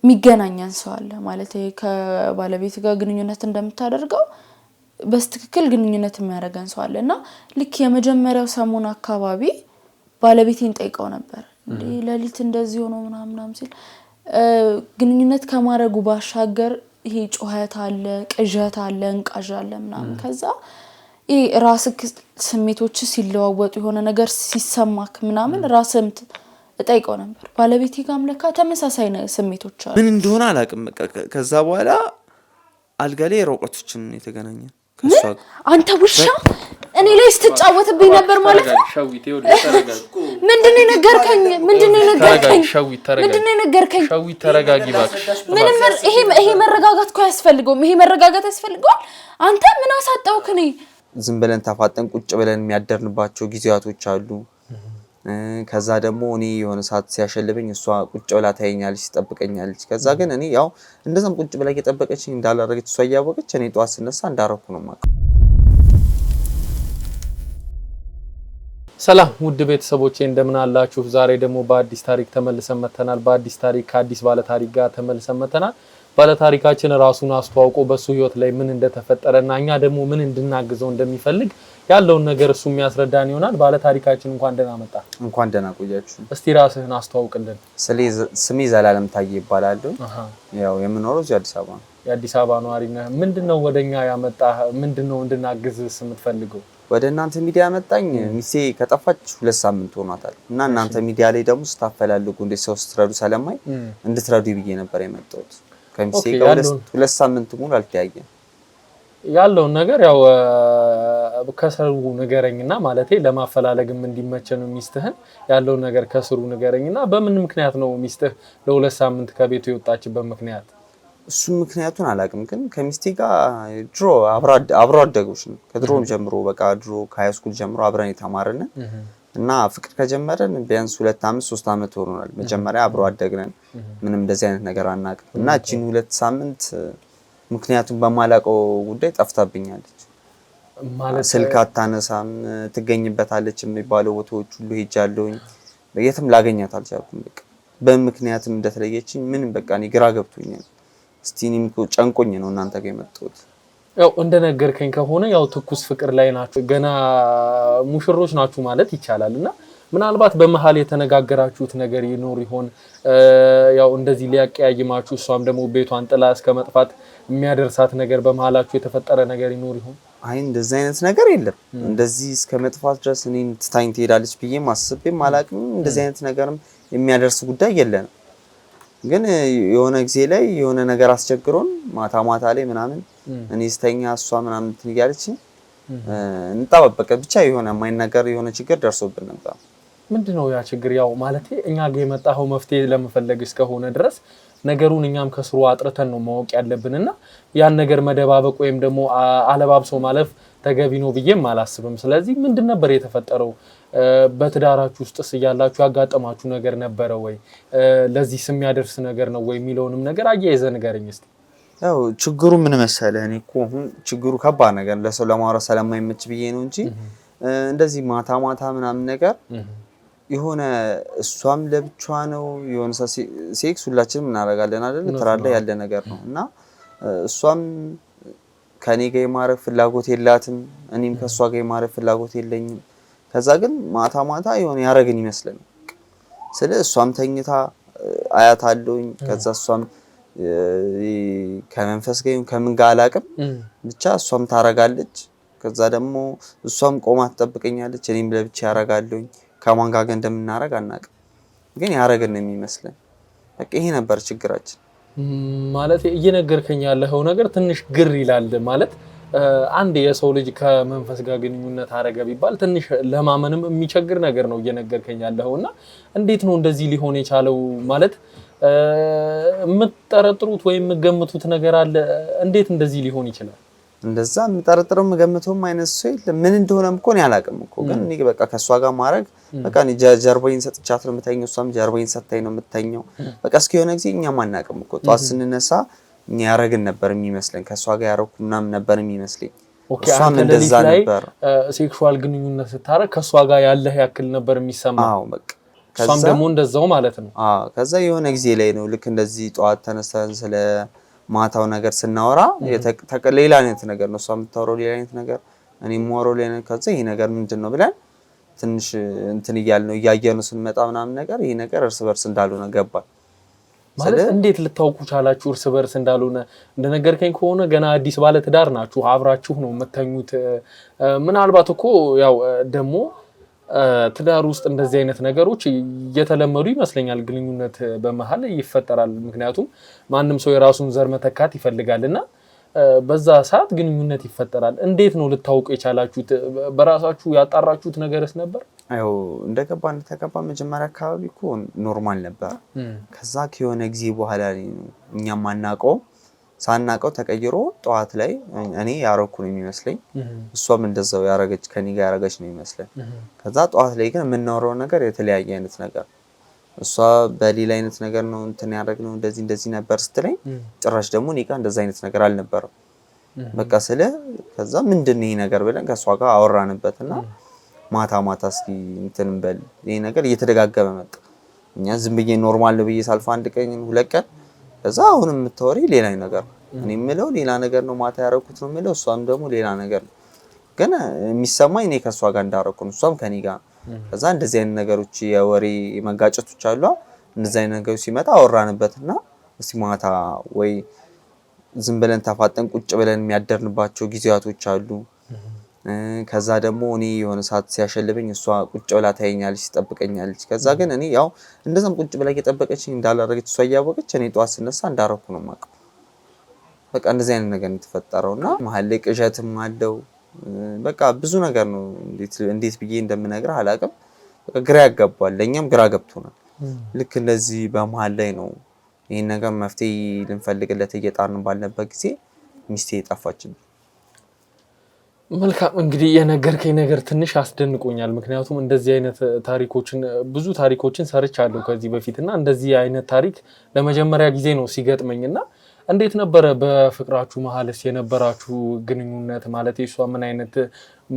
ሚገናኛን ሰው አለ ማለት ከባለቤት ጋር ግንኙነት እንደምታደርገው በስትክክል ግንኙነት የሚያደርገን ሰው አለና ልክ የመጀመሪያው ሰሞን አካባቢ ባለቤቴን ጠይቀው ነበር እንዴ ለሊት እንደዚህ ሆኖ ምናምን ሲል ግንኙነት ከማረጉ ባሻገር ይሄ ጮሃት አለ ቅዠት አለ እንቃዣለ ምናምን ከዛ ራስክ ስሜቶች ሲለዋወጡ የሆነ ነገር ሲሰማክ ምናምን ራስም ጠይቀው ነበር ባለቤቴ ጋርም ለካ ተመሳሳይ ስሜቶች አሉ ምን እንደሆነ አላቅም ከዛ በኋላ አልጋሌ ሮቆቶችን የተገናኘን ከሷ አንተ ውሻ እኔ ላይ ስትጫወትብኝ ነበር ማለት ነው ሸዊት ይወልሽ ተረጋጋ ምንድነው ነገርከኝ ሸዊት ተረጋጊ ባክሽ ምንም ይሄ መረጋጋት እኮ ያስፈልገው ይሄ መረጋጋት ያስፈልገው አንተ ምን አሳጣውክ ነኝ ዝም ብለን ተፋጠን ቁጭ ብለን የሚያደርንባቸው ጊዜያቶች አሉ ከዛ ደግሞ እኔ የሆነ ሰዓት ሲያሸልበኝ እሷ ቁጭ ብላ ታየኛለች ትጠብቀኛለች ከዛ ግን እኔ ያው እንደዛም ቁጭ ብላ እየጠበቀችኝ እንዳላረገች እሷ ያወቀች እኔ ጧት ስነሳ እንዳረኩ ነው ማለት ሰላም ውድ ቤተሰቦቼ እንደምን አላችሁ ዛሬ ደግሞ በአዲስ ታሪክ ተመልሰን መተናል በአዲስ ታሪክ ከአዲስ ባለ ታሪክ ጋር ተመልሰን መተናል ባለ ታሪካችን ራሱን አስተዋውቆ በሱ ህይወት ላይ ምን እንደተፈጠረና እኛ ደግሞ ምን እንድናግዘው እንደሚፈልግ ያለውን ነገር እሱ የሚያስረዳን ይሆናል ባለ ታሪካችን እንኳን ደህና ቆያችሁ እስቲ ራስህን አስተዋውቅልን ስሜ ዘላለም ታዬ ይባላል ያው የምኖረው እዚህ አዲስ አበባ ነው የአዲስ አበባ ነዋሪ ነህ ምንድነው ወደኛ ያመጣህ ምንድነው እንድናግዝስ የምትፈልገው ወደ እናንተ ሚዲያ መጣኝ ሚስቴ ከጠፋች 2 ሳምንት ሆኗታል እና እናንተ ሚዲያ ላይ ደግሞ ስታፈላልጉ እንደ ሰው ስትረዱ ሰለማይ እንድትረዱ ይብዬ ነበር የመጣሁት ከሚስቴ ጋር 2 ሳምንት ሙሉ አልተያየን ያለውን ነገር ያው ከሰሩ ንገረኝና ማለቴ ለማፈላለግም እንዲመቸን ሚስትህን ያለውን ነገር ከስሩ ንገረኝና በምን ምክንያት ነው ሚስትህ ለ2 ሳምንት ከቤቱ የወጣችበት ምክንያት እሱ ምክንያቱን አላቅም ግን ከሚስቴ ጋር ድሮ አብሮ አደጎች ነው ከድሮም ጀምሮ በቃ ድሮ ከሃይ ስኩል ጀምሮ አብረን የተማረን እና ፍቅር ከጀመረን ቢያንስ 2 አመት 3 አመት ሆኖናል መጀመሪያ አብሮ አደግነን ምንም እንደዚህ አይነት ነገር አናቅም እና እቺን 2 ሳምንት ምክንያቱም በማላቀው ጉዳይ ጠፍታብኛለች ማለት ስልክ አታነሳም ትገኝበታለች የሚባለው ቦታዎች ሁሉ ሄጃለሁኝ በየትም ላገኛት አልቻልኩም በቃ በምክንያቱም እንደተለየችኝ ምንም በቃ እኔ ግራ ገብቶኛል ስቲኒም ጨንቆኝ ነው እናንተ ጋር የመጣሁት ያው እንደነገርከኝ ከሆነ ያው ትኩስ ፍቅር ላይ ናችሁ ገና ሙሽሮች ናችሁ ማለት ይቻላልና ምናልባት በመሃል የተነጋገራችሁት ነገር ይኖር ይሆን ያው እንደዚህ ሊያቀያይማችሁ እሷም ደግሞ ቤቷን ጥላ እስከ መጥፋት የሚያደርሳት ነገር በመሃላችሁ የተፈጠረ ነገር ይኖር ይሆን አይ እንደዚህ አይነት ነገር የለም እንደዚህ እስከ መጥፋት ድረስ እኔን ትታኝ ትሄዳለች ብዬ ማስቤም አላቅም እንደዚህ አይነት ነገርም የሚያደርስ ጉዳይ የለንም ግን የሆነ ጊዜ ላይ የሆነ ነገር አስቸግሮን ማታ ላይ ምናምን እኔ ስተኛ እሷ ምናምን ትንያለች እንጣበበቀ ብቻ የሆነ የማይነገር የሆነ ችግር ደርሶብን ነበር ምንድነው ያ ችግር ያው ማለቴ እኛ ጋር የመጣው መፍትሄ ለመፈለግ እስከሆነ ድረስ ነገሩን እኛም ከስሩ አጥርተን ነው ማወቅ ያለብንና ያን ነገር መደባበቅ ወይም ደግሞ አለባብሶ ማለፍ ተገቢ ነው ብዬም አላስብም ስለዚህ ምንድን ነበር የተፈጠረው በትዳራችሁ ውስጥስ ያላችሁ ያጋጠማችሁ ነገር ነበር ወይ ለዚህ ስም ያደርስ ነገር ነው ወይ ሚሊዮንም ነገር አያይዘ ንገረኝ እስቲ ያው ችግሩ ምን መሰለህ እኔ እኮ ችግሩ ከባድ ነገር ለሰው ለማውራት ስለማይመች ብዬ ነው እንጂ እንደዚህ ማታ ምናምን ነገር የሆነ እሷም ለብቻዋ ነው የሆነ ሴክስ ሁላችንም እናደርጋለን አይደል ተራዳ ያለ ነገር ነው እና እሷም ከኔ ጋር የማረፍ ፍላጎት የላትም እኔም ከሷ ጋር የማረፍ ፍላጎት የለኝም ከዛ ግን ማታ የሆነ ያረግን ይመስላል ስለ እሷም ተኝታ አያት አለውኝ ከዛ እሷም ከመንፈስ ጋር ከምን ጋር አላቅም ብቻ እሷም ታረጋለች ከዛ ደግሞ እሷም ቆማ ትጠብቀኛለች እኔም ለብቻ ያረጋለሁኝ ከማን ጋር እንደምናረግ አናቅም ግን ያረግን ነው የሚመስለን በቃ ይሄ ነበር ችግራችን ማለት እየነገርከኝ ያለው ነገር ትንሽ ግር ይላል ማለት አንድ የሰው ልጅ ከመንፈስ ጋር ግንኙነት አረገ ቢባል ትንሽ ለማመንም የሚቸግር ነገር ነው እየነገርከኝ ያለውና እንዴት ነው እንደዚህ ሊሆን የቻለው ማለት የምትጠረጥሩት ወይ የምትገምቱት ነገር አለ እንዴት እንደዚህ ሊሆን ይችላል እንደዛ የምጠረጥረው የምገምተውም አይነት ሰው የለም ምን እንደሆነም እኮ ነው ያላቀም እኮ ግን እኔ በቃ ከሷ ጋር ማረግ በቃ እኔ ጀርባዬን ሰጥቻት ነው የምተኛው እሷም ጀርባዬን ሰጥታኝ ነው የምተኛው በቃ እስኪ የሆነ ጊዜ እኛም አናቀም እኮ ጧት ስንነሳ እኛ ያረግን ነበር የሚመስለን ከሷ ጋር ያረኩ ምናምን ነበር የሚመስለኝ እሷም እንደዛ ነበር ሴክሹዋል ግንኙነት ስታረግ ከሷ ጋር ያለህ ያክል ነበር የሚሰማው አዎ በቃ እሷም ደግሞ እንደዛው ማለት ነው። ከዛ የሆነ ጊዜ ላይ ነው ልክ እንደዚህ ጠዋት ተነስተን ስለ ማታው ነገር ስናወራ ሌላ አይነት ነገር ነው እሷ የምታወራው ሌላ አይነት ነገር እኔ የማወራው ሌላ አይነት ከዛ ይሄ ነገር ምንድነው ብለን ትንሽ እንትን እያየነው ስንመጣ ምናምን ነገር ይሄ ነገር እርስ በርስ እንዳልሆነ ገባን። ማለት እንዴት ልታውቁ ቻላችሁ እርስ በርስ እንዳልሆነ? እንደነገርከኝ ከሆነ ገና አዲስ ባለ ትዳር ናችሁ፣ አብራችሁ ነው የምተኙት። ምናልባት እኮ ያው ደግሞ ትዳር ውስጥ እንደዚህ አይነት ነገሮች እየተለመዱ ይመስለኛል። ግንኙነት በመሀል ይፈጠራል። ምክንያቱም ማንም ሰው የራሱን ዘር መተካት ይፈልጋልና በዛ ሰዓት ግንኙነት ይፈጠራል። እንዴት ነው ልታውቁ የቻላችሁት? በራሳችሁ ያጣራችሁት ነገርስ ነበር? አዎ እንደተገባ መጀመሪያ አካባቢ እኮ ኖርማል ነበር። ከዛ ከሆነ ጊዜ በኋላ እኛም ሳናቀው ተቀይሮ ጠዋት ላይ እኔ ያረኩ ነው የሚመስለኝ፣ እሷም እንደዛው ያረገች ከኔ ጋር ያረገች ነው የሚመስለኝ። ከዛ ጠዋት ላይ ግን የምናወራው ነገር የተለያየ አይነት ነገር፣ እሷ በሌላ አይነት ነገር ነው እንትን ያደረግነው እንደዚህ ነበር ስትለኝ፣ ጭራሽ ደግሞ እኔ ጋር እንደዛ አይነት ነገር አልነበረም። በቃ ከዛ ምንድነው ይሄ ነገር ብለን ከሷ ጋር አወራንበትና ማታ እስኪ እንትን በል ይሄ ነገር እየተደጋገመ መጣ። እኛ ዝም ብዬ ኖርማል ነው ብዬ ሳልፋ አንድ ቀን ሁለት ቀን ከዛ አሁንም የምታወሪ ሌላ ነገር ነው፣ እኔ የምለው ሌላ ነገር ነው፣ ማታ ያረኩት ነው የምለው፣ እሷም ደግሞ ሌላ ነገር ነው። ግን የሚሰማኝ እኔ ከሷ ጋር እንዳረኩ ነው፣ እሷም ከኔ ጋር። ከዛ እንደዚህ አይነት ነገሮች የወሬ መጋጨቶች አሉ። እንደዚህ አይነት ነገሮች ሲመጣ አወራንበትና እስቲ ማታ ወይ ዝም ብለን ተፋጠን ቁጭ ብለን የሚያደርንባቸው ጊዜያቶች አሉ። ከዛ ደግሞ እኔ የሆነ ሰዓት ሲያሸልበኝ እሷ ቁጭ ብላ ታየኛለች፣ ትጠብቀኛለች። ከዛ ግን እኔ ያው እንደዛም ቁጭ ብላ እየጠበቀችኝ እንዳላረገች እሷ እያወቀች እኔ ጠዋት ስነሳ እንዳረኩ ነው የማውቀው። በቃ እንደዚህ አይነት ነገር የተፈጠረውና መሀል ላይ ቅዠትም አለው። በቃ ብዙ ነገር ነው። እንዴት ብዬ እንደምነግርህ አላውቅም። በቃ ግራ ያጋባል፣ ለእኛም ግራ ገብቶናል። ልክ እንደዚህ በመሀል ላይ ነው ይህን ነገር መፍትሄ ልንፈልግለት እየጣርን ባልነበት ጊዜ ሚስቴ ጠፋችብኝ። መልካም እንግዲህ የነገርከኝ ነገር ትንሽ አስደንቆኛል። ምክንያቱም እንደዚህ አይነት ብዙ ታሪኮችን ሰርቻለሁ ከዚህ በፊትና እንደዚህ አይነት ታሪክ ለመጀመሪያ ጊዜ ነው ሲገጥመኝና እንዴት ነበረ በፍቅራችሁ መሀልስ የነበራችሁ ግንኙነት? ማለት እሷ ምን አይነት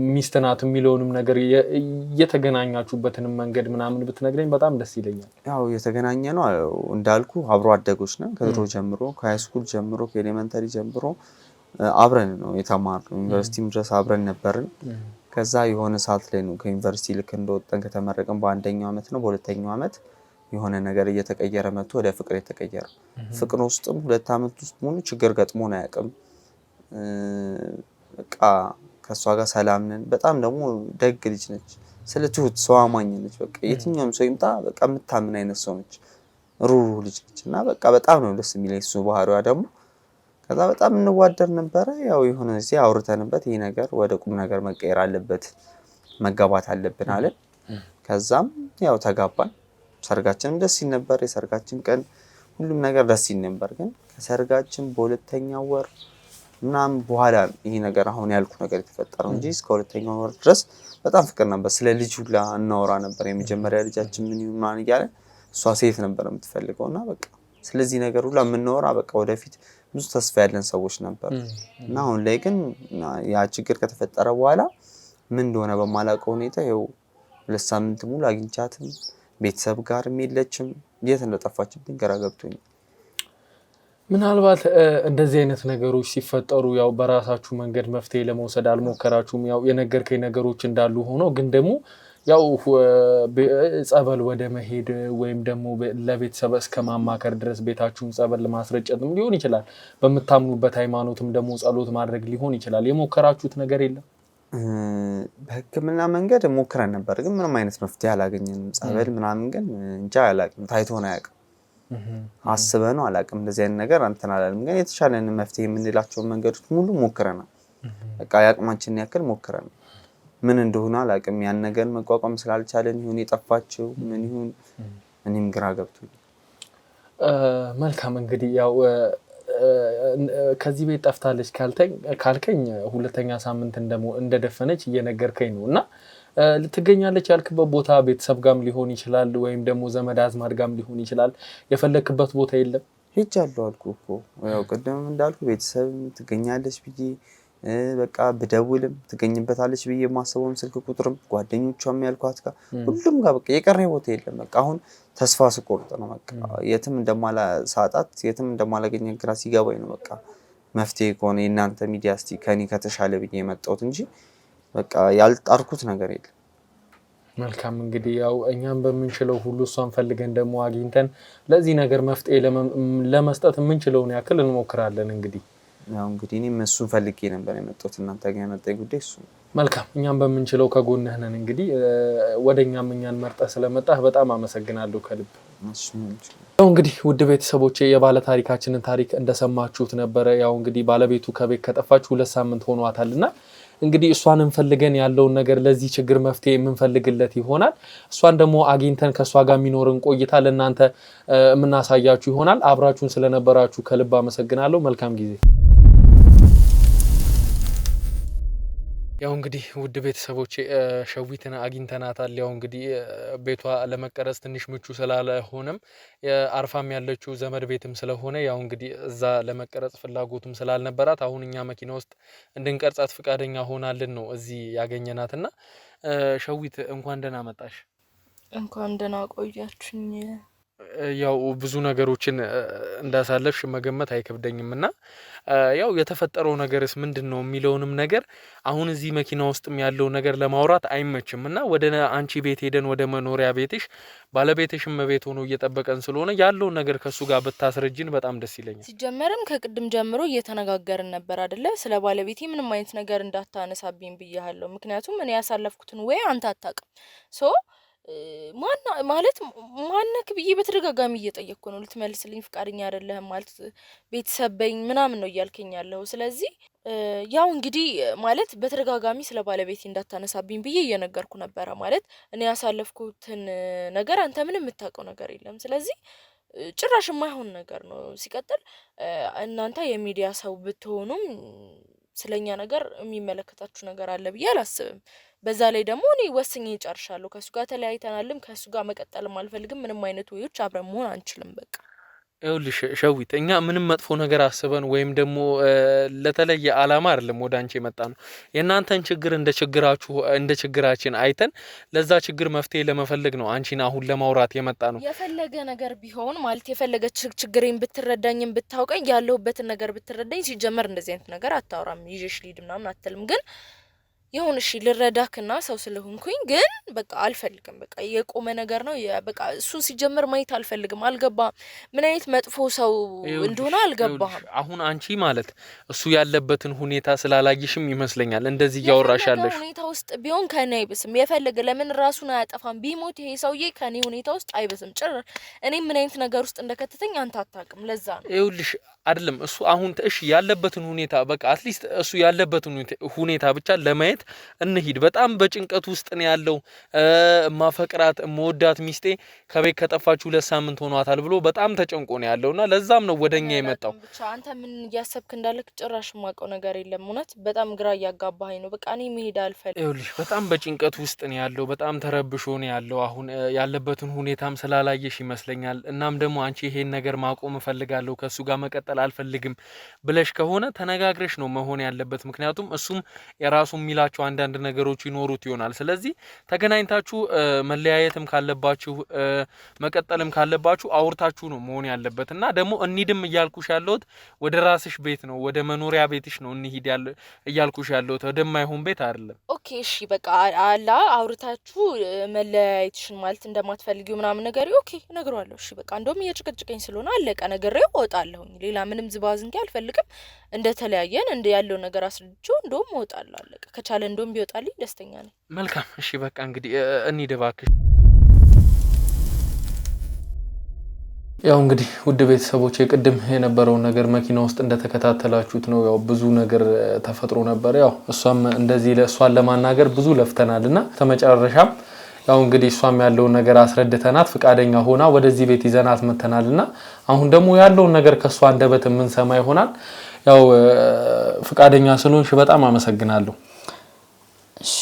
ሚስት ናት የሚለውንም ነገር የተገናኛችሁበትንም መንገድ ምናምን ብትነግረኝ በጣም ደስ ይለኛል። ያው የተገናኘ ነው እንዳልኩ አብሮ አደጎች ነን። ከድሮ ጀምሮ ከሃይስኩል ጀምሮ ከኤሌመንተሪ ጀምሮ አብረን ነው የተማርነው። ዩኒቨርሲቲም ድረስ አብረን ነበርን። ከዛ የሆነ ሰዓት ላይ ነው ከዩኒቨርሲቲ ልክ እንደወጣን ከተመረቀን በአንደኛው አመት ነው በሁለተኛው አመት የሆነ ነገር እየተቀየረ መጥቶ ወደ ፍቅር የተቀየረ። ፍቅር ውስጥም 2 አመት ውስጥ ሙሉ ችግር ገጥሞን አያውቅም። በቃ ከሷ ጋር ሰላም ነን። በጣም ደግሞ ደግ ልጅ ነች። ትሁት ሰው አማኝ ነች። በቃ የትኛውም ሰው ይምጣ በቃ የምታምን አይነት ሰው ነች። ሩሩ ልጅ ነች እና በቃ በጣም ነው ደስ የሚለኝ እሱ ባህሪዋ ደግሞ። ከዛ በጣም እንዋደር ነበረ። ያው የሆነ ጊዜ አውርተንበት ይሄ ነገር ወደ ቁም ነገር መቀየር አለበት፣ መጋባት አለብን አለን። ከዛም ያው ተጋባን። ሰርጋችንም ደስ ይል ነበር። የሰርጋችን ቀን ሁሉም ነገር ደስ ይል ነበር። ግን ከሰርጋችን በሁለተኛው ወር ምናምን በኋላ ይሄ ነገር አሁን ያልኩ ነገር የተፈጠረው እንጂ እስከ ሁለተኛው ወር ድረስ በጣም ፍቅር ነበር። ስለ ልጅ ሁላ እናወራ ነበር። የመጀመሪያ ልጃችን ምን ይሁን ምናምን እያለ እሷ ሴት ነበር የምትፈልገውና በቃ ስለዚህ ነገር ሁላ የምናወራ በቃ ወደፊት ብዙ ተስፋ ያለን ሰዎች ነበር እና አሁን ላይ ግን ያ ችግር ከተፈጠረ በኋላ ምን እንደሆነ በማላውቀው ሁኔታ ይኸው 2 ሳምንት ሙሉ አግኝቻትም ቤተሰብ ጋርም የለችም። የት እንደጠፋችብኝ ግራ ገብቶኛል። ምናልባት እንደዚህ አይነት ነገሮች ሲፈጠሩ ያው በራሳችሁ መንገድ መፍትሄ ለመውሰድ አልሞከራችሁም? ያው የነገርከኝ ነገሮች እንዳሉ ሆኖ ግን ደግሞ ያው ጸበል ወደ መሄድ ወይም ደግሞ ለቤተሰብ እስከ ማማከር ድረስ ቤታችሁን ጸበል ለማስረጨትም ሊሆን ይችላል። በምታምኑበት ሃይማኖትም ደግሞ ጸሎት ማድረግ ሊሆን ይችላል። የሞከራችሁት ነገር የለም? በሕክምና መንገድ ሞክረን ነበር፣ ግን ምንም አይነት መፍትሄ አላገኘንም። ጸበል ምናምን ግን እንጃ አላውቅም፣ ታይቶን አያውቅም። አስበነው አላውቅም። እንደዚህ አይነት ነገር እንትን አላለም። ግን የተሻለን መፍትሄ የምንላቸውን መንገዶች ሙሉ ሞክረናል። በቃ የአቅማችንን ያክል ሞክረናል። ምን እንደሆነ አላውቅም። ያን ነገር መቋቋም ስላልቻለን ይሁን የጠፋችው ምን ይሁን እኔም ግራ ገብቶኛል። መልካም እንግዲህ ያው ከዚህ ቤት ጠፍታለች ካልከኝ 2ኛ ሳምንት እንደደፈነች እየነገርከኝ ነው እና ልትገኛለች ያልክበት ቦታ ቤተሰብ ጋም ሊሆን ይችላል ወይም ደግሞ ዘመድ አዝማድ ጋም ሊሆን ይችላል። የፈለክበት ቦታ የለም? ሄጃለሁ አልኩ እኮ ያው ቅድም እንዳልኩ ቤተሰብ ትገኛለች ብዬ በቃ ብደውልም ትገኝበታለች ብዬ የማስበውን ስልክ ቁጥርም ጓደኞቿም ያልኳት ጋር ሁሉም ጋር በቃ የቀረኝ ቦታ የለም። በቃ አሁን ተስፋ ስቆርጥ ነው በቃ የትም እንደማላሳጣት የትም እንደማላገኝ ግራ ሲገባኝ ነው በቃ መፍትሄ ከሆነ የእናንተ ሚዲያ እስቲ ከኔ ከተሻለ ብዬ የመጣሁት እንጂ በቃ ያልጣርኩት ነገር የለም። መልካም እንግዲህ ያው እኛም በመንችለው ሁሉ እሷን ፈልገን ደግሞ አግኝተን ለዚህ ነገር መፍትሄ ለመስጠት የምንችለውን ያክል እንሞክራለን። እንግዲህ እኔም እሱን ፈልጌ ነበር የመጣሁት እናንተ ጋር የመጣኝ ጉዳይ እሱ። መልካም እኛም በመንችለው ከጎንህ ነን። እንግዲህ ወደኛም እኛን መርጠህ ስለመጣህ በጣም አመሰግናለሁ ከልብ። ያው እንግዲህ ውድ ቤተሰቦቼ የባለ ታሪካችንን ታሪክ እንደሰማችሁት ነበር። ያው እንግዲህ ባለቤቱ ከቤት ከጠፋች 2 ሳምንት ሆኗታልና እንግዲህ እሷን እንፈልገን ያለውን ነገር ለዚህ ችግር መፍትሄ የምንፈልግለት ይሆናል። እሷን ደግሞ አግኝተን ከሷ ጋር የሚኖርን ቆይታ ለእናንተ የምናሳያችሁ ይሆናል። አብራችሁን ስለነበራችሁ ከልብ አመሰግናለሁ። መልካም ጊዜ። ያው እንግዲህ ውድ ቤተሰቦቼ ሸዊትን አግኝተናታል። ያው እንግዲህ ቤቷ ለመቀረጽ ትንሽ ምቹ ስላልሆነም አርፋም ያለችው ዘመድ ቤትም ስለሆነ ያው እንግዲህ እዛ ለመቀረጽ ፍላጎቱም ስላልነበራት አሁን እኛ መኪና ውስጥ እንድንቀርጻት ፍቃደኛ ሆናልን ነው እዚህ ያገኘናትና ሸዊት እንኳን ደህና መጣሽ። እንኳን ደህና ቆያችሁኝ። ያው ብዙ ነገሮችን እንዳሳለፍሽ መገመት አይከብደኝምና ያው የተፈጠረው ነገርስ ምንድነው የሚለውንም ነገር አሁን እዚህ መኪና ውስጥም ያለው ነገር ለማውራት አይመችምና ወደ አንቺ ቤት ሄደን ወደ መኖሪያ ቤትሽ ባለቤትሽም ቤት ሆኖ እየጠበቀን ስለሆነ ያለው ነገር ከሱ ጋር ብታስረጅን በጣም ደስ ይለኛል። ሲጀመርም ከቅድም ጀምሮ እየተነጋገርን ነበር አይደለ? ስለ ባለቤቴ ምንም አይነት ነገር እንዳታነሳብኝ ብያለሁ። ምክንያቱም እኔ ያሳለፍኩትን ወይ አንተ አታውቅም ማነክ ብዬ በተደጋጋሚ እየጠየቅኩ ነው። ልትመልስልኝ ፍቃደኛ አይደለህም ማለት ቤተሰብ በኝ ምናምን ነው እያልከኝ ያለው። ስለዚህ ያው እንግዲህ ማለት በተደጋጋሚ ስለ ባለቤቴ እንዳታነሳብኝ ብዬ እየነገርኩ ነበረ። ማለት እኔ ያሳለፍኩትን ነገር አንተ ምንም የምታውቀው ነገር የለም። ስለዚህ ጭራሽ የማይሆን ነገር ነው። ሲቀጥል እናንተ የሚዲያ ሰው ብትሆኑም ስለኛ ነገር የሚመለከታችሁ ነገር አለ ብዬ አላስብም። በዛ ላይ ደግሞ እኔ ወስኜ ጨርሻለሁ። ከሱ ጋር ተለያይተናልም ከሱ ጋር መቀጠልም አልፈልግም። ምንም አይነት ወዮች አብረን መሆን አንችልም በቃ። ይኸውልሽ ሸዊት እኛ ምንም መጥፎ ነገር አስበን ወይም ደግሞ ለተለየ አላማ አይደለም ወደ አንቺ የመጣ ነው። የእናንተን ችግር እንደ ችግራችን አይተን ለዛ ችግር መፍትሄ ለመፈለግ ነው አንቺን አሁን ለማውራት የመጣ ነው። የፈለገ ነገር ቢሆን ማለት የፈለገ ችግሬን ብትረዳኝም ብታውቀኝ ያለሁበትን ነገር ብትረዳኝ ሲጀመር እንደዚህ አይነት ነገር አታወራም። ይዤሽ ልሂድ ምናምን አትልም። ግን ይሁን እሺ ልረዳክና ሰው ስለሆንኩኝ ግን በቃ አልፈልግም። በቃ የቆመ ነገር ነው። በቃ እሱን ሲጀመር ማየት አልፈልግም። አልገባም ምን አይነት መጥፎ ሰው እንደሆነ አልገባም። አሁን አንቺ ማለት እሱ ያለበትን ሁኔታ ስላላየሽም ይመስለኛል እንደዚህ እያወራሽ ያለሽ። ሁኔታ ውስጥ ቢሆን ከኔ አይብስም። የፈለገ ለምን ራሱን አያጠፋም? ቢሞት ይሄ ሰውዬ ከኔ ሁኔታ ውስጥ አይብስም። ጭር እኔ ምን አይነት ነገር ውስጥ እንደከተተኝ አንተ አታውቅም። ለዛ ነው ይኸውልሽ አይደለም እሱ አሁን እሺ ያለበትን ሁኔታ በቃ አትሊስት እሱ ያለበትን ሁኔታ ብቻ ለማየት እንሂድ። በጣም በጭንቀት ውስጥ ነው ያለው። ማፈቅራት መወዳት ሚስቴ ከቤት ከጠፋች 2 ሳምንት ሆኗታል ብሎ በጣም ተጨንቆ ነው ያለውና ለዛም ነው ወደኛ የመጣው። ብቻ አንተ ምን እያሰብክ እንዳለክ ጭራሽ ማውቀው ነገር የለም። እውነት በጣም ግራ እያጋባኸኝ ነው። በቃ እኔ መሄድ አልፈልግም። ይኸውልሽ በጣም በጭንቀት ውስጥ ነው ያለው። በጣም ተረብሾ ነው ያለው። አሁን ያለበትን ሁኔታም ስላላየሽ ይመስለኛል። እናም ደግሞ አንቺ ይሄን ነገር ማቆም እፈልጋለሁ ከሱ ጋር መቀጠል አልፈልግም ብለሽ ከሆነ ተነጋግረሽ ነው መሆን ያለበት። ምክንያቱም እሱም የራሱ የሚላቸው አንዳንድ ነገሮች ይኖሩት ይሆናል። ስለዚህ ተገናኝታችሁ መለያየትም ካለባችሁ መቀጠልም ካለባችሁ አውርታችሁ ነው መሆን ያለበት እና ደግሞ እንሂድም እያልኩሽ ያለሁት ወደ ራስሽ ቤት ነው፣ ወደ መኖሪያ ቤትሽ ነው እንሂድ እያልኩሽ ያለሁት ወደማይሆን ቤት አይደለም። ኦኬ እሺ በቃ አላ አውርታችሁ መለያየትሽን ማለት እንደማትፈልጊው ምናምን ነገር ኦኬ እነግረዋለሁ። እሺ በቃ እንደውም እየጭቅጭቀኝ ስለሆነ አለቀ ነገሬው እወጣለሁ። ሌላ ምንም ዝባዝንኪ አልፈልግም። እንደተለያየን ያለው ነገር አስረድቼው እንደውም እወጣለሁ። አለቀ። ከቻለ እንደውም ቢወጣልኝ ደስተኛ ነኝ። መልካም እሺ በቃ እንግዲህ እንሂድ እባክሽ። ያው እንግዲህ ውድ ቤተሰቦች ቅድም የነበረውን ነገር መኪና ውስጥ እንደተከታተላችሁት ነው። ያው ብዙ ነገር ተፈጥሮ ነበር። ያው እሷም እንደዚህ ለእሷን ለማናገር ብዙ ለፍተናልና ተመጨረሻም ያው እንግዲህ እሷም ያለውን ነገር አስረድተናት ፍቃደኛ ሆና ወደዚህ ቤት ይዘናት መተናልና አሁን ደግሞ ያለውን ነገር ከሷ አንደበት ምን ሰማ ይሆናል። ያው ፍቃደኛ ስለሆንሽ በጣም አመሰግናለሁ። እሺ